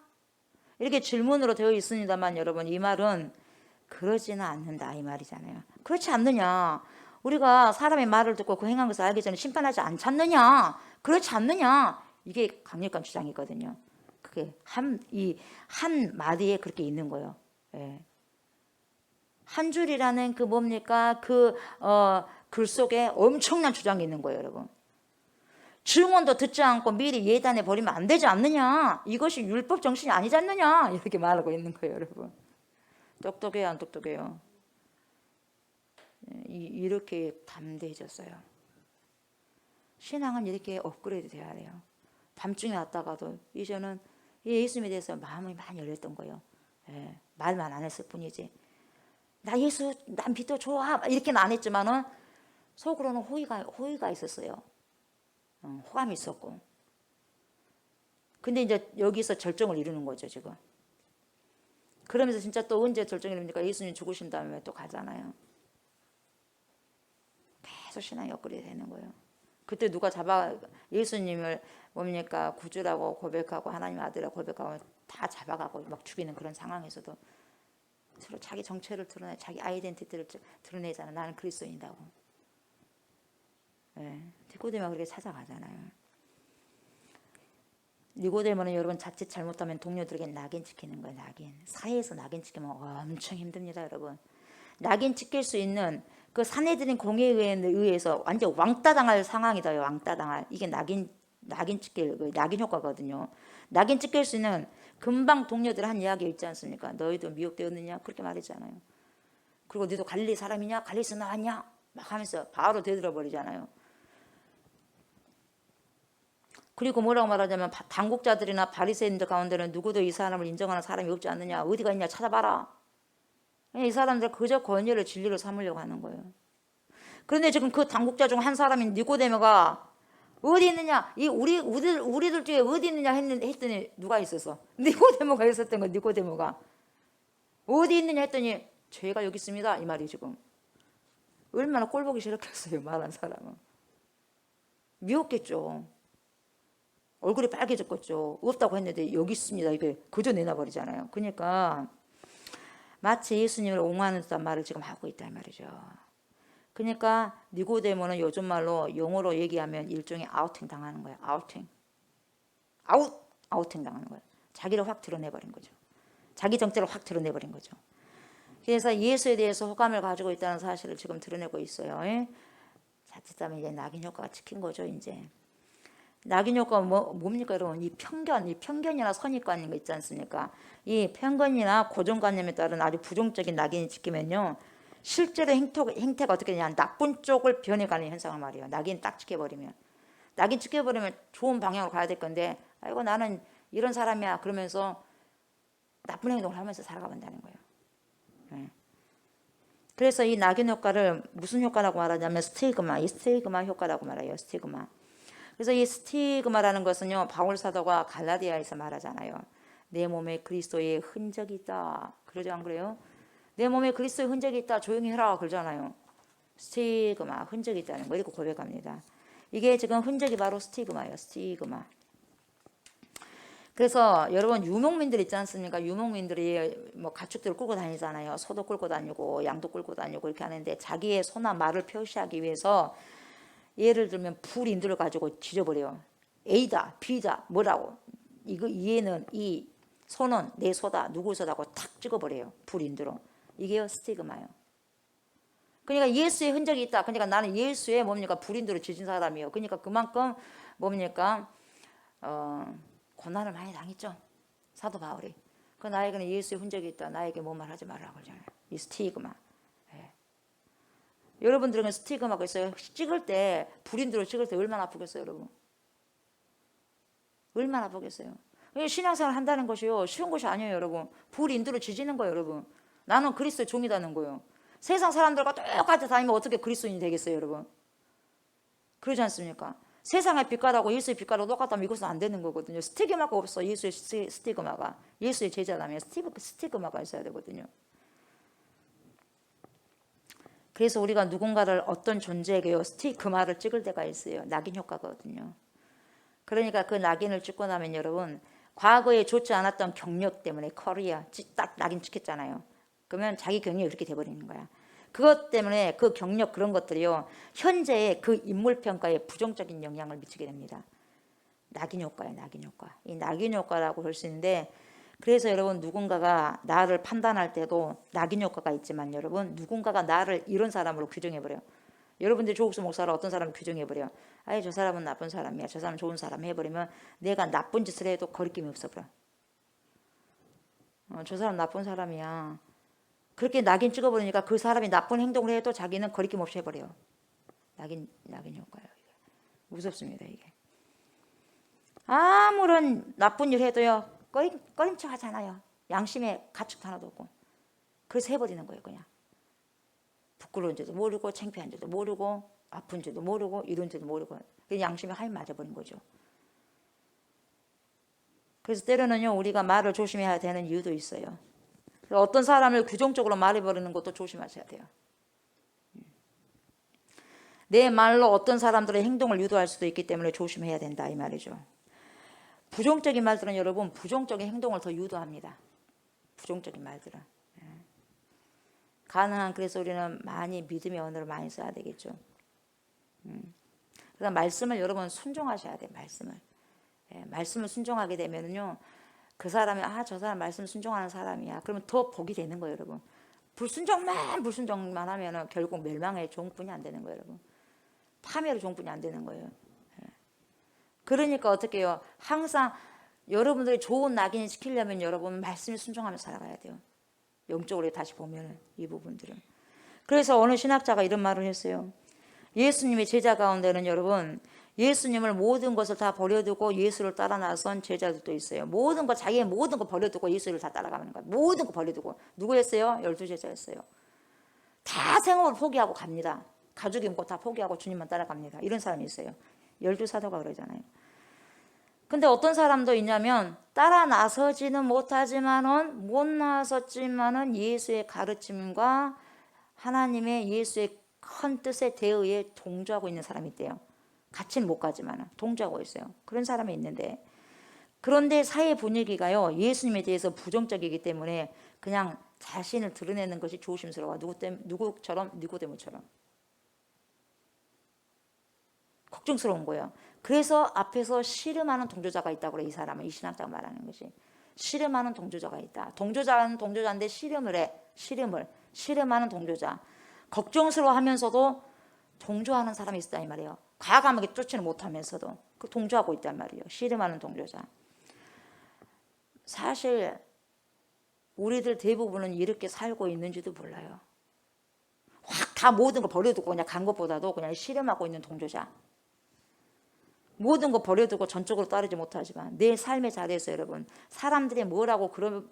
이렇게 질문으로 되어 있습니다만 여러분 이 말은 그러지는 않는다 이 말이잖아요. 그렇지 않느냐? 우리가 사람의 말을 듣고 그 행한 것을 알기 전에 심판하지 않잖느냐? 그렇지 않느냐? 이게 강력한 주장이거든요. 그게 한 마디에 그렇게 있는 거예요. 예. 한 줄이라는 그 뭡니까? 글 속에 엄청난 주장이 있는 거예요, 여러분. 증언도 듣지 않고 미리 예단해 버리면 안 되지 않느냐? 이것이 율법 정신이 아니지 않느냐? 이렇게 말하고 있는 거예요, 여러분. 똑똑해요, 안 똑똑해요? 이렇게 담대해졌어요. 신앙은 이렇게 업그레이드 돼야 돼요. 밤중에 왔다가도 이제는 예수님에 대해서 마음이 많이 열렸던 거예요. 예, 말만 안 했을 뿐이지. 나 예수, 난 믿어 좋아. 이렇게는 안 했지만은 속으로는 호의가 있었어요. 호감이 있었고. 근데 이제 여기서 절정을 이루는 거죠, 지금. 그러면서 진짜 또 언제 절정이 이룹니까? 예수님 죽으신 다음에 또 가잖아요. 계속 신앙이 업그레이드 되는 거예요. 그때 누가 예수님을 뭡니까? 구주라고 고백하고 하나님 아들이라고 고백하고 다 잡아가고 막 죽이는 그런 상황에서도 서로 자기 정체를 드러내, 자기 아이덴티티를 드러내잖아. 나는 그리스도인이라고. 네. 니고데모가 그렇게 찾아가잖아요. 니고데모는 여러분 자칫 잘못하면 동료들에게 낙인 찍히는 거예요. 낙인. 사회에서 낙인 찍히면 엄청 힘듭니다, 여러분. 낙인 찍힐 수 있는 그 사내들인 공회에 의해서 완전 왕따 당할 상황이다요. 왕따 당할. 이게 낙인 효과거든요. 낙인 찍힐 수 있는 금방 동료들 한 이야기 있지 않습니까? 너희도 미혹되었느냐? 그렇게 말했잖아요. 그리고 너희도 갈릴리 사람이냐? 갈릴리에서 나왔냐? 막 하면서 바로 되들어 버리잖아요. 그리고 뭐라고 말하자면 당국자들이나 바리새인들 가운데는 누구도 이 사람을 인정하는 사람이 없지 않느냐? 어디가 있냐? 찾아봐라. 이 사람들 그저 권위를 진리로 삼으려고 하는 거예요. 그런데 지금 그 당국자 중 한 사람인 니고데모가 어디 있느냐? 우리들 중에 어디 있느냐 했더니 누가 있었어? 니고데모가 있었던 거. 니고데모가 어디 있느냐 했더니 저희가 여기 있습니다. 이 말이 지금 얼마나 꼴보기 싫었겠어요. 말한 사람은 미웠겠죠. 얼굴이 빨개졌겠죠. 없다고 했는데 여기 있습니다. 이게 그저 내놔버리잖아요. 그러니까 마치 예수님을 옹호하는 듯한 말을 지금 하고 있단 말이죠. 그러니까 니고데모는 요즘 말로 용어로 얘기하면 일종의 아우팅 당하는 거예요. 아우팅 당하는 거예요. 자기를 확 드러내버린 거죠. 자기 정체를 확 드러내버린 거죠. 그래서 예수에 대해서 호감을 가지고 있다는 사실을 지금 드러내고 있어요. 자칫하면 이제 낙인 효과가 찍힌 거죠. 이제 낙인 효과가 뭡니까 여러분? 이 편견이나 선입관인 거 있지 않습니까? 이 편견이나 고정관념에 따른 아주 부정적인 낙인이 찍히면요, 실제로 행태가 어떻게 되냐, 나쁜 쪽을 변해가는 현상을 말이에요. 낙인 딱 찍혀버리면 좋은 방향으로 가야 될 건데, 아이고 나는 이런 사람이야 그러면서 나쁜 행동을 하면서 살아가본다는 거예요. 그래서 이 낙인 효과를 무슨 효과라고 말하냐면 스티그마 효과라고 말해요. 스티그마. 그래서 이 스티그마라는 것은요, 바울 사도가 갈라디아에서 말하잖아요. 내 몸에 그리스도의 흔적이 있다. 그러지 안 그래요? 내 몸에 그리스도의 흔적이 있다. 조용히 해라. 그러잖아요. 스티그마, 흔적이 있다는 거 이렇게 고백합니다. 이게 지금 흔적이 바로 스티그마예요. 스티그마. 그래서 여러분 유목민들 있지 않습니까? 유목민들이 뭐 가축들을 끌고 다니잖아요. 소도 끌고 다니고 양도 끌고 다니고 이렇게 하는데 자기의 소나 말을 표시하기 위해서 예를 들면 불인두를 가지고 뒤져버려요. A다, B다, 뭐라고. 얘는 이 소는 내 소다, 누구 소다고 탁 찍어버려요. 불인두로. 이게요 스티그마요. 그러니까 예수의 흔적이 있다. 그러니까 나는 예수의 뭡니까 불인도로 지진 사람이요. 그러니까 그만큼 뭡니까 고난을 많이 당했죠. 사도 바울이. 그 나에게는 예수의 흔적이 있다. 나에게 뭔 말 하지 말라고 그러잖아요. 이 스티그마. 예. 여러분들은 스티그마가 있어요. 찍을 때 불인도로 찍을 때 얼마나 아프겠어요, 여러분? 얼마나 아프겠어요? 신앙생활 한다는 것이요 쉬운 것이 아니에요, 여러분. 불인도로 지지는 거예요, 여러분. 나는 그리스도의 종이라는 거예요. 세상 사람들과 똑같이 다니면 어떻게 그리스도인이 되겠어요, 여러분? 그러지 않습니까? 세상의 빛깔하고 예수의 빛깔하고 똑같다면 이것은 안 되는 거거든요. 스티그마가 없어. 예수의 스티그마가. 예수의 제자라면 스티그마가 있어야 되거든요. 그래서 우리가 누군가를 어떤 존재에게요 스티그마를 찍을 때가 있어요. 낙인 효과거든요. 그러니까 그 낙인을 찍고 나면 여러분 과거에 좋지 않았던 경력 때문에 커리어 딱 낙인 찍혔잖아요. 그러면 자기 경력이 그렇게 돼버리는 거야. 그것 때문에 그 경력 그런 것들이요 현재의 그 인물 평가에 부정적인 영향을 미치게 됩니다. 낙인 효과예요. 낙인 효과. 이 낙인 효과라고 볼 수 있는데 그래서 여러분 누군가가 나를 판단할 때도 낙인 효과가 있지만 여러분 누군가가 나를 이런 사람으로 규정해버려요. 여러분들이 조국수 목사를 어떤 사람을 규정해버려. 아예 저 사람은 나쁜 사람이야. 저 사람은 좋은 사람 해버리면 내가 나쁜 짓을 해도 거리낌이 없어버려. 저 사람 나쁜 사람이야. 그렇게 낙인 찍어버리니까 그 사람이 나쁜 행동을 해도 자기는 거리낌 없이 해버려요. 낙인 효과예요. 무섭습니다 이게. 아무런 나쁜 일 해도요 꺼림칙 하잖아요. 양심에 가축도 하나도 없고. 그래서 해버리는 거예요 그냥. 부끄러운지도 모르고 창피한지도 모르고 아픈지도 모르고 이런지도 모르고 그냥 양심에 하이 맞아버린 거죠. 그래서 때로는요 우리가 말을 조심해야 되는 이유도 있어요. 어떤 사람을 규정적으로 말해버리는 것도 조심하셔야 돼요. 내 말로 어떤 사람들의 행동을 유도할 수도 있기 때문에 조심해야 된다 이 말이죠. 부정적인 말들은 여러분 부정적인 행동을 더 유도합니다. 부정적인 말들은. 가능한 그래서 우리는 많이 믿음의 언어를 많이 써야 되겠죠. 그래서 말씀을 여러분 순종하셔야 돼요. 말씀을 순종하게 되면은요 그 사람이 저 사람 말씀 순종하는 사람이야. 그러면 더 복이 되는 거예요, 여러분. 불순종만 하면은 결국 멸망의 종뿐이 안 되는 거예요, 여러분. 파멸의 종뿐이 안 되는 거예요. 그러니까 어떻게 해요? 항상 여러분들이 좋은 낙인을 지키려면 여러분 말씀을 순종하며 살아가야 돼요. 영적으로 다시 보면은 이 부분들은. 그래서 어느 신학자가 이런 말을 했어요. 예수님의 제자 가운데는 여러분 예수님을 모든 것을 다 버려두고 예수를 따라 나선 제자들도 있어요. 자기의 모든 거 버려두고 예수를 다 따라가는 거예요. 모든 거 버려두고. 누구였어요? 12제자였어요. 다 생업을 포기하고 갑니다. 가족이 있고 다 포기하고 주님만 따라갑니다. 이런 사람이 있어요. 12사도가 그러잖아요. 근데 어떤 사람도 있냐면 따라 나서지는 못하지만은 못 나섰지만은 예수의 가르침과 하나님의 예수의 큰 뜻에 대의에 동조하고 있는 사람이 있대요. 같이는 못 가지만 동조하고 있어요. 그런 사람이 있는데 그런데 사회 분위기가요 예수님에 대해서 부정적이기 때문에 그냥 자신을 드러내는 것이 조심스러워. 누구처럼? 니고데모처럼 걱정스러운 거예요. 그래서 앞에서 씨름하는 동조자가 있다고 그래. 이 사람은 이 신학자가 말하는 것이 씨름하는 동조자가 있다. 동조자는 동조자인데 씨름을 해. 씨름하는 동조자. 걱정스러워하면서도 동조하는 사람이 있다 이 말이에요. 과감하게 쫓지는 못하면서도 그 동조하고 있단 말이에요. 씨름하는 동조자. 사실 우리들 대부분은 이렇게 살고 있는지도 몰라요. 확 다 모든 걸 버려두고 그냥 간 것보다도 그냥 씨름하고 있는 동조자. 모든 거 버려두고 전적으로 따르지 못하지만 내 삶의 자리에서 여러분 사람들이 뭐라고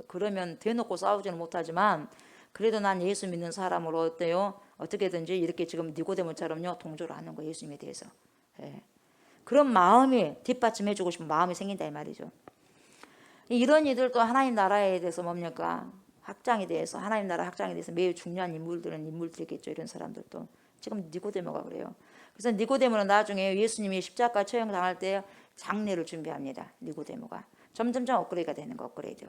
그러면 대놓고 싸우지는 못하지만 그래도 난 예수 믿는 사람으로 어때요? 어떻게든지 이렇게 지금 니고데모처럼요 동조를 하는 거예요. 예수님에 대해서. 그런 마음이 뒷받침해주고 싶은 마음이 생긴다 이 말이죠. 이런 이들도 하나님 나라에 대해서 뭡니까? 확장에 대해서 하나님 나라 확장에 대해서 매우 중요한 인물들이겠죠. 이런 사람들도. 지금 니고데모가 그래요. 그래서 니고데모는 나중에 예수님이 십자가 처형 당할 때 장례를 준비합니다. 니고데모가. 점점점 업그레이드가 되는 거 업그레이드.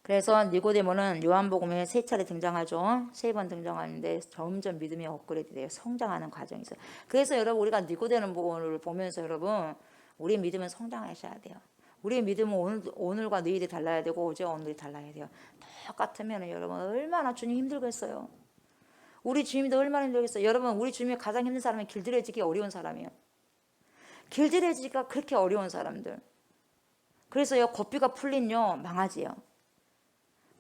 그래서 니고데모는 요한복음에 3차례 등장하죠. 3번 등장하는데 점점 믿음이 업그레이드 돼요. 성장하는 과정이 있어요. 그래서 여러분 우리가 니고데모를 보면서 여러분 우리 믿음은 성장하셔야 돼요. 우리의 믿음은 오늘과 내일이 달라야 되고 어제와 오늘이 달라야 돼요. 똑같으면 여러분 얼마나 주님 힘들겠어요. 우리 주님도 얼마나 힘들겠어요. 여러분 우리 주님이 가장 힘든 사람은 길들여지기 어려운 사람이에요. 길들여지기가 그렇게 어려운 사람들. 그래서요 고삐가 풀린요 망하지요.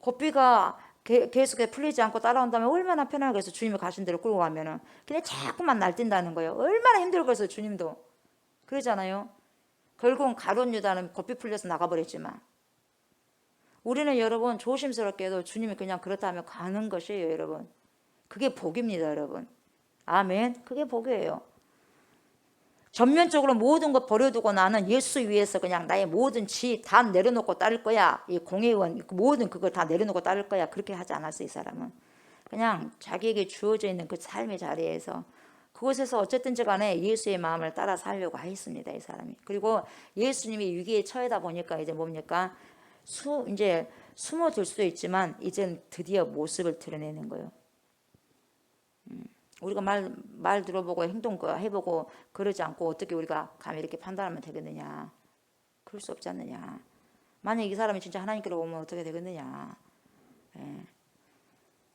고삐가 계속 풀리지 않고 따라온다면 얼마나 편하겠어요. 주님이 가신 대로 끌고 가면은. 근데 자꾸만 날뛴다는 거예요. 얼마나 힘들겠어요. 주님도. 그러잖아요. 결국은 가룟 유다는 고삐 풀려서 나가버렸지만 우리는 여러분 조심스럽게도 주님이 그냥 그렇다면 가는 것이에요. 여러분. 그게 복입니다. 여러분. 아멘. 그게 복이에요. 전면적으로 모든 것 버려두고 나는 예수 위해서 그냥 나의 모든 지 다 내려놓고 따를 거야. 이 공회의원 모든 그걸 다 내려놓고 따를 거야. 그렇게 하지 않았어요. 이 사람은. 그냥 자기에게 주어져 있는 그 삶의 자리에서 그곳에서 어쨌든지 간에 예수의 마음을 따라 살려고 했습니다. 이 사람이. 그리고 예수님이 위기에 처하다 보니까 이제 뭡니까? 이제 숨어들 수도 있지만 이제는 드디어 모습을 드러내는 거예요. 우리가 말 들어보고 행동 해보고 그러지 않고 어떻게 우리가 감히 이렇게 판단하면 되겠느냐. 그럴 수 없지 않느냐. 만약 이 사람이 진짜 하나님께로 오면 어떻게 되겠느냐. 예.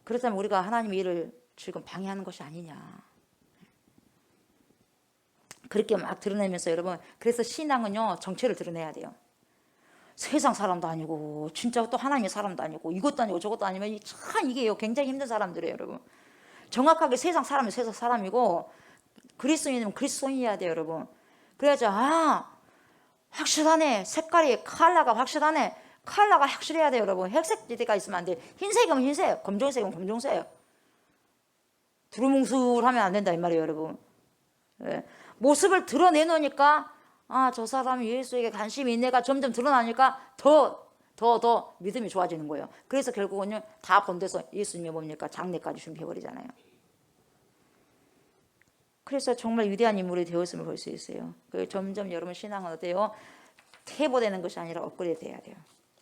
그렇다면 우리가 하나님의 일을 지금 방해하는 것이 아니냐. 그렇게 막 드러내면서 여러분 그래서 신앙은요 정체를 드러내야 돼요. 세상 사람도 아니고 진짜 또 하나님의 사람도 아니고 이것도 아니고 저것도 아니면 참 이게 굉장히 힘든 사람들이에요. 여러분. 정확하게 세상 사람은 세상 사람이고 그리스도인은 그리스도인이어야 돼요. 여러분. 그래야죠. 확실하네. 색깔이 컬러가 확실하네. 컬러가 확실해야 돼요. 여러분. 혈색지대가 있으면 안 돼요. 흰색이면 흰색, 검정색이면 검정색. 두루뭉술하면 안 된다 이 말이에요. 여러분. 예. 모습을 드러내놓으니까 저 사람이 예수에게 관심이 있네가 점점 드러나니까 더 믿음이 좋아지는 거예요. 그래서 결국은요 다 본데서 예수님이 뭡니까? 장례까지 준비해버리잖아요. 그래서 정말 위대한 인물이 되었음을 볼 수 있어요. 그래서 점점 여러분 신앙은 어때요? 퇴보되는 것이 아니라 업그레이드 돼야 돼요.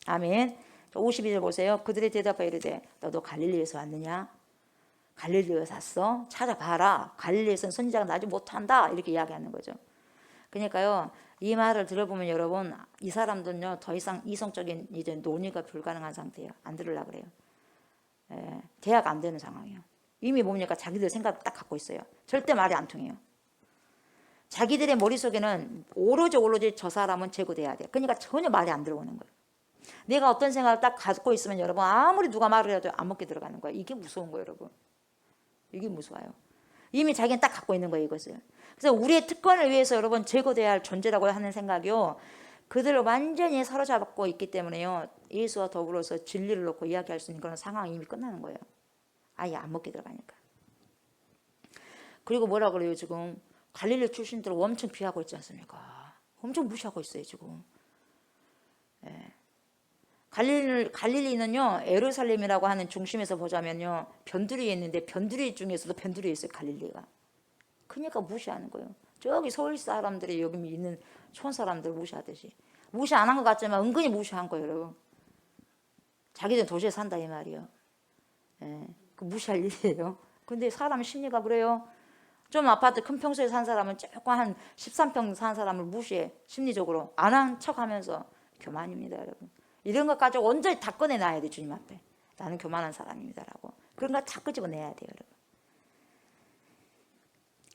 아멘. 52절 보세요. 그들이 대답하여 이르되 너도 갈릴리에서 왔느냐? 갈릴리에서 왔어? 찾아봐라. 갈릴리에서는 선지자가 나지 못한다. 이렇게 이야기하는 거죠. 그러니까요 이 말을 들어보면 여러분 이 사람들은요 더 이상 이성적인 이제 논의가 불가능한 상태예요. 안 들으려고 그래요. 대화가 안 되는 상황이에요. 이미 뭡니까? 자기들 생각을 딱 갖고 있어요. 절대 말이 안 통해요. 자기들의 머릿속에는 오로지 저 사람은 제거돼야 돼요. 그러니까 전혀 말이 안 들어오는 거예요. 내가 어떤 생각을 딱 갖고 있으면 여러분 아무리 누가 말을 해도 안 먹게 들어가는 거예요. 이게 무서운 거예요. 여러분. 이게 무서워요. 이미 자기는 딱 갖고 있는 거예요. 이것을. 그래서 우리의 특권을 위해서 여러분 제거돼야 할 존재라고 하는 생각이요. 그들을 완전히 사로잡고 있기 때문에요. 예수와 더불어서 진리를 놓고 이야기할 수 있는 그런 상황이 이미 끝나는 거예요. 아예 안 먹게 들어가니까. 그리고 뭐라 그래요 지금. 갈릴리 출신들 엄청 비하고 있지 않습니까? 엄청 무시하고 있어요 지금. 갈릴리는요 예루살렘이라고 하는 중심에서 보자면요 변두리에 있는데 변두리 중에서도 변두리에 있어요 갈릴리가. 그러니까 무시하는 거예요. 저기 서울 사람들이 여기 있는 촌 사람들 무시하듯이 무시 안 한 것 같지만 은근히 무시한 거예요 여러분. 자기들은 도시에 산다 이 말이에요. 그 무시할 일이에요. 근데 사람 심리가 그래요. 좀 아파트 큰 평수에 산 사람은 조금 한 13평 산 사람을 무시해. 심리적으로 안 한 척하면서 교만입니다 여러분. 이런 것 가지고 온전히 다 꺼내놔야 돼 주님 앞에. 나는 교만한 사람입니다라고. 그런 거 다 끄집어내야 돼요 여러분.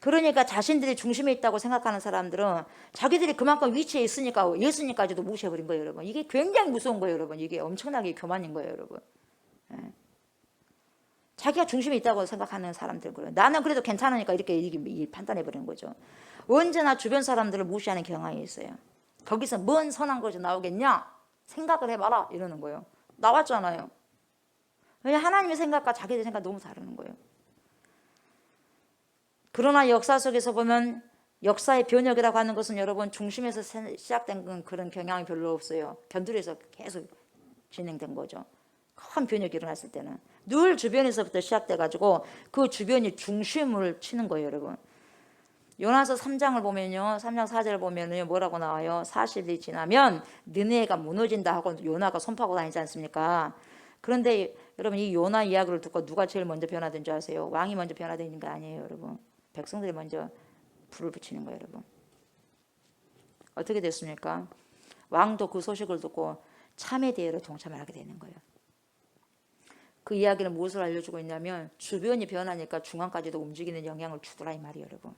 그러니까 자신들이 중심에 있다고 생각하는 사람들은 자기들이 그만큼 위치에 있으니까 예수님까지도 무시해버린 거예요 여러분. 이게 굉장히 무서운 거예요 여러분. 이게 엄청나게 교만인 거예요 여러분. 자기가 중심에 있다고 생각하는 사람들 그래요. 나는 그래도 괜찮으니까 이렇게 판단해버리는 거죠. 언제나 주변 사람들을 무시하는 경향이 있어요. 거기서 뭔 선한 것이 나오겠냐? 생각을 해봐라 이러는 거예요. 나왔잖아요. 왜냐하면 하나님의 생각과 자기들 생각 너무 다르는 거예요. 그러나 역사 속에서 보면 역사의 변혁이라고 하는 것은 여러분 중심에서 시작된 그런 경향이 별로 없어요. 변두리에서 계속 진행된 거죠. 큰 변혁이 일어났을 때는 늘 주변에서부터 시작돼가지고 그 주변이 중심을 치는 거예요 여러분. 요나서 3장을 보면요 3장 4절을 보면요 뭐라고 나와요? 40일이 지나면 느네가 무너진다 하고 요나가 손파고 다니지 않습니까? 그런데 여러분 이 요나 이야기를 듣고 누가 제일 먼저 변화된 줄 아세요? 왕이 먼저 변화되는 거 아니에요 여러분. 백성들이 먼저 불을 붙이는 거예요 여러분. 어떻게 됐습니까? 왕도 그 소식을 듣고 참에 대해로 동참을 하게 되는 거예요. 그 이야기는 무엇을 알려주고 있냐면 주변이 변하니까 중앙까지도 움직이는 영향을 주더라 이 말이에요, 여러분.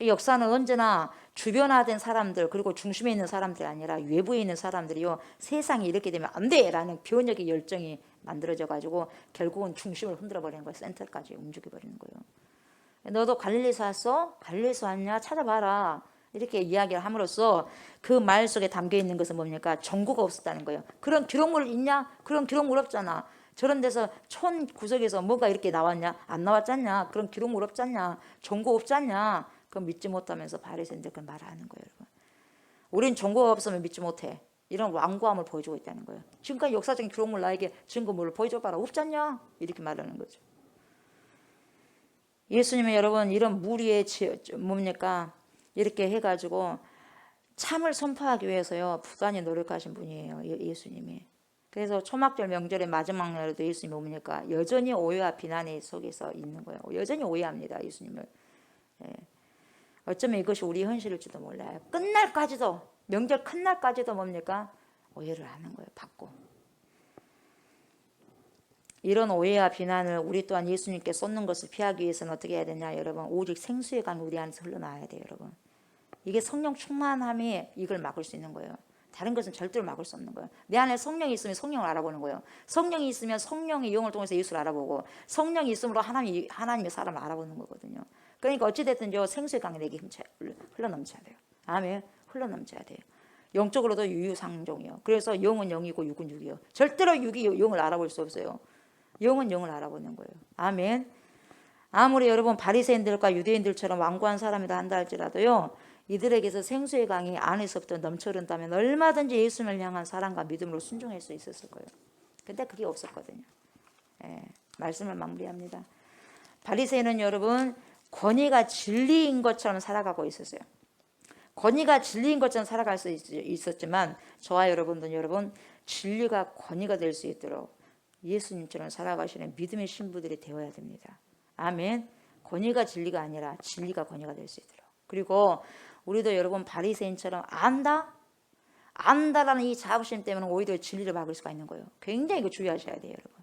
역사는 언제나 주변화된 사람들 그리고 중심에 있는 사람들이 아니라 외부에 있는 사람들이요, 세상이 이렇게 되면 안 돼라는 변혁의 열정이 만들어져 가지고 결국은 중심을 흔들어 버리는 거예요. 센터까지 움직여 버리는 거예요. 너도 갈릴리에서 왔어? 갈릴리에서 왔냐? 찾아봐라. 이렇게 이야기를 함으로써 그 말 속에 담겨 있는 것은 뭡니까? 정보가 없었다는 거예요. 그런 기록물 있냐? 그런 기록물 없잖아. 저런 데서 촌 구석에서 뭐가 이렇게 나왔냐? 안 나왔잖냐? 그런 기록물 없잖냐? 정보 없잖냐? 그건 믿지 못하면서 바리새인들 그 말을 하는 거예요, 여러분. 우린 정보가 없으면 믿지 못해. 이런 완고함을 보여주고 있다는 거예요. 지금까지 역사적인 기록물 나에게 증거물을 보여줘봐라. 없잖냐? 이렇게 말하는 거죠. 예수님은 여러분 이런 무리의 뭡니까? 이렇게 해가지고 참을 선포하기 위해서요 부단히 노력하신 분이에요, 예수님이. 그래서 초막절 명절의 마지막 날에도 예수님이 뭡니까? 여전히 오해와 비난의 속에서 있는 거예요. 여전히 오해합니다, 예수님을. 예. 어쩌면 이것이 우리 현실일지도 몰라요. 끝날까지도, 명절 큰 날까지도 뭡니까? 오해를 하는 거예요, 받고. 이런 오해와 비난을 우리 또한 예수님께 쏟는 것을 피하기 위해서는 어떻게 해야 되냐, 여러분? 오직 생수의 강이 우리 안에서 흘러나와야 돼요, 여러분. 이게 성령 충만함이 이걸 막을 수 있는 거예요. 다른 것은 절대로 막을 수 없는 거예요. 내 안에 성령이 있으면 성령을 알아보는 거예요. 성령이 있으면 성령의 영을 통해서 예수를 알아보고, 성령이 있으므로 하나님의 사람을 알아보는 거거든요. 그러니까 어찌됐든 생수의 강이 내게 흘러넘쳐야 돼요. 아멘. 흘러넘쳐야 돼요. 영적으로도 유유상종이요. 그래서 영은 영이고 육은 육이요. 절대로 육이 영을 알아볼 수 없어요. 영은 영을 알아보는 거예요. 아멘. 아무리 여러분 바리새인들과 유대인들처럼 완고한 사람이다 한다 할지라도요, 이들에게서 생수의 강이 안에서부터 넘쳐흐른다면 얼마든지 예수님을 향한 사랑과 믿음으로 순종할 수 있었을 거예요. 근데 그게 없었거든요. 예, 말씀을 마무리합니다. 바리새인은 여러분 권위가 진리인 것처럼 살아가고 있었어요. 권위가 진리인 것처럼 살아갈 수 있었지만 저와 여러분들은 여러분 진리가 권위가 될 수 있도록 예수님처럼 살아가시는 믿음의 신부들이 되어야 됩니다. 아멘. 권위가 진리가 아니라 진리가 권위가 될 수 있도록. 그리고 우리도 여러분 바리새인처럼 안다라는 이 자부심 때문에 오히려 진리를 막을 수가 있는 거예요. 굉장히 이거 주의하셔야 돼요, 여러분.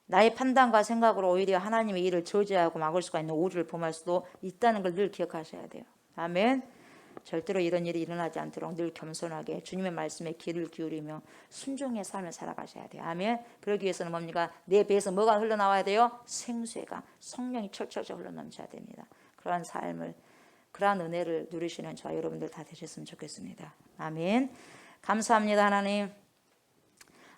나의 판단과 생각으로 오히려 하나님의 일을 저지하고 막을 수가 있는 오류를 범할 수도 있다는 걸 늘 기억하셔야 돼요. 아멘. 절대로 이런 일이 일어나지 않도록 늘 겸손하게 주님의 말씀에 귀를 기울이며 순종의 삶을 살아가셔야 돼요. 아멘. 그러기 위해서는 뭡니까? 내 배에서 뭐가 흘러나와야 돼요? 생수의 강, 성령이 철철철 흘러넘쳐야 됩니다. 그러한 삶을, 그러한 은혜를 누리시는 저와 여러분들 다 되셨으면 좋겠습니다. 아멘. 감사합니다, 하나님.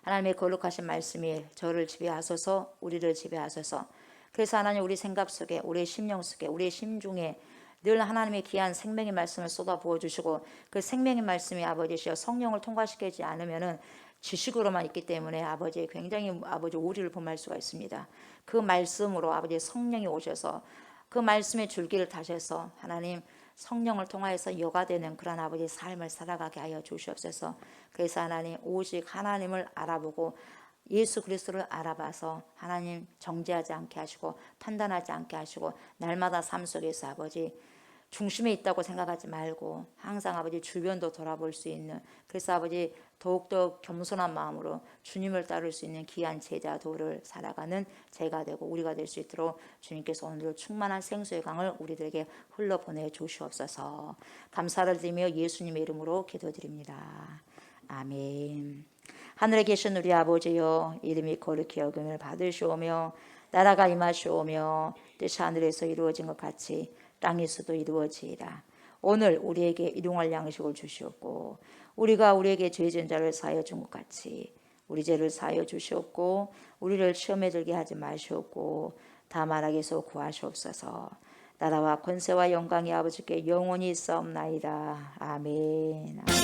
하나님의 거룩하신 말씀이 저를 지배하소서, 우리를 지배하소서. 그래서 하나님 우리 생각 속에, 우리의 심령 속에, 우리의 심중에 늘 하나님의 귀한 생명의 말씀을 쏟아 부어주시고, 그 생명의 말씀이 아버지시여 성령을 통과시키지 않으면은 지식으로만 있기 때문에 아버지 굉장히 아버지 오류를 범할 수가 있습니다. 그 말씀으로 아버지 성령이 오셔서 그 말씀의 줄기를 다셔서 하나님 성령을 통하여서 여가되는 그런 아버지의 삶을 살아가게 하여 주시옵소서. 그래서 하나님 오직 하나님을 알아보고 예수 그리스도를 알아봐서 하나님 정죄하지 않게 하시고 판단하지 않게 하시고 날마다 삶 속에서 아버지 중심에 있다고 생각하지 말고 항상 아버지 주변도 돌아볼 수 있는, 그래서 아버지 더욱더 겸손한 마음으로 주님을 따를 수 있는 귀한 제자 도를 살아가는 제가 되고 우리가 될 수 있도록 주님께서 오늘 충만한 생수의 강을 우리들에게 흘러보내 주시옵소서. 감사를 드리며 예수님의 이름으로 기도드립니다. 아멘. 하늘에 계신 우리 아버지여, 이름이 거룩히 여김을 받으시오며 나라가 임하시오며 뜻이 하늘에서 이루어진 것 같이 땅에서도 이루어지이다. 오늘 우리에게 일용할 양식을 주시옵고 우리가 우리에게 죄진 자를 사하여 준 것 같이 우리 죄를 사하여 주시옵고 우리를 시험에 들게 하지 마시옵고 다만 악에서 구하시옵소서. 나라와 권세와 영광이 아버지께 영원히 있사옵나이다. 아멘. 아멘.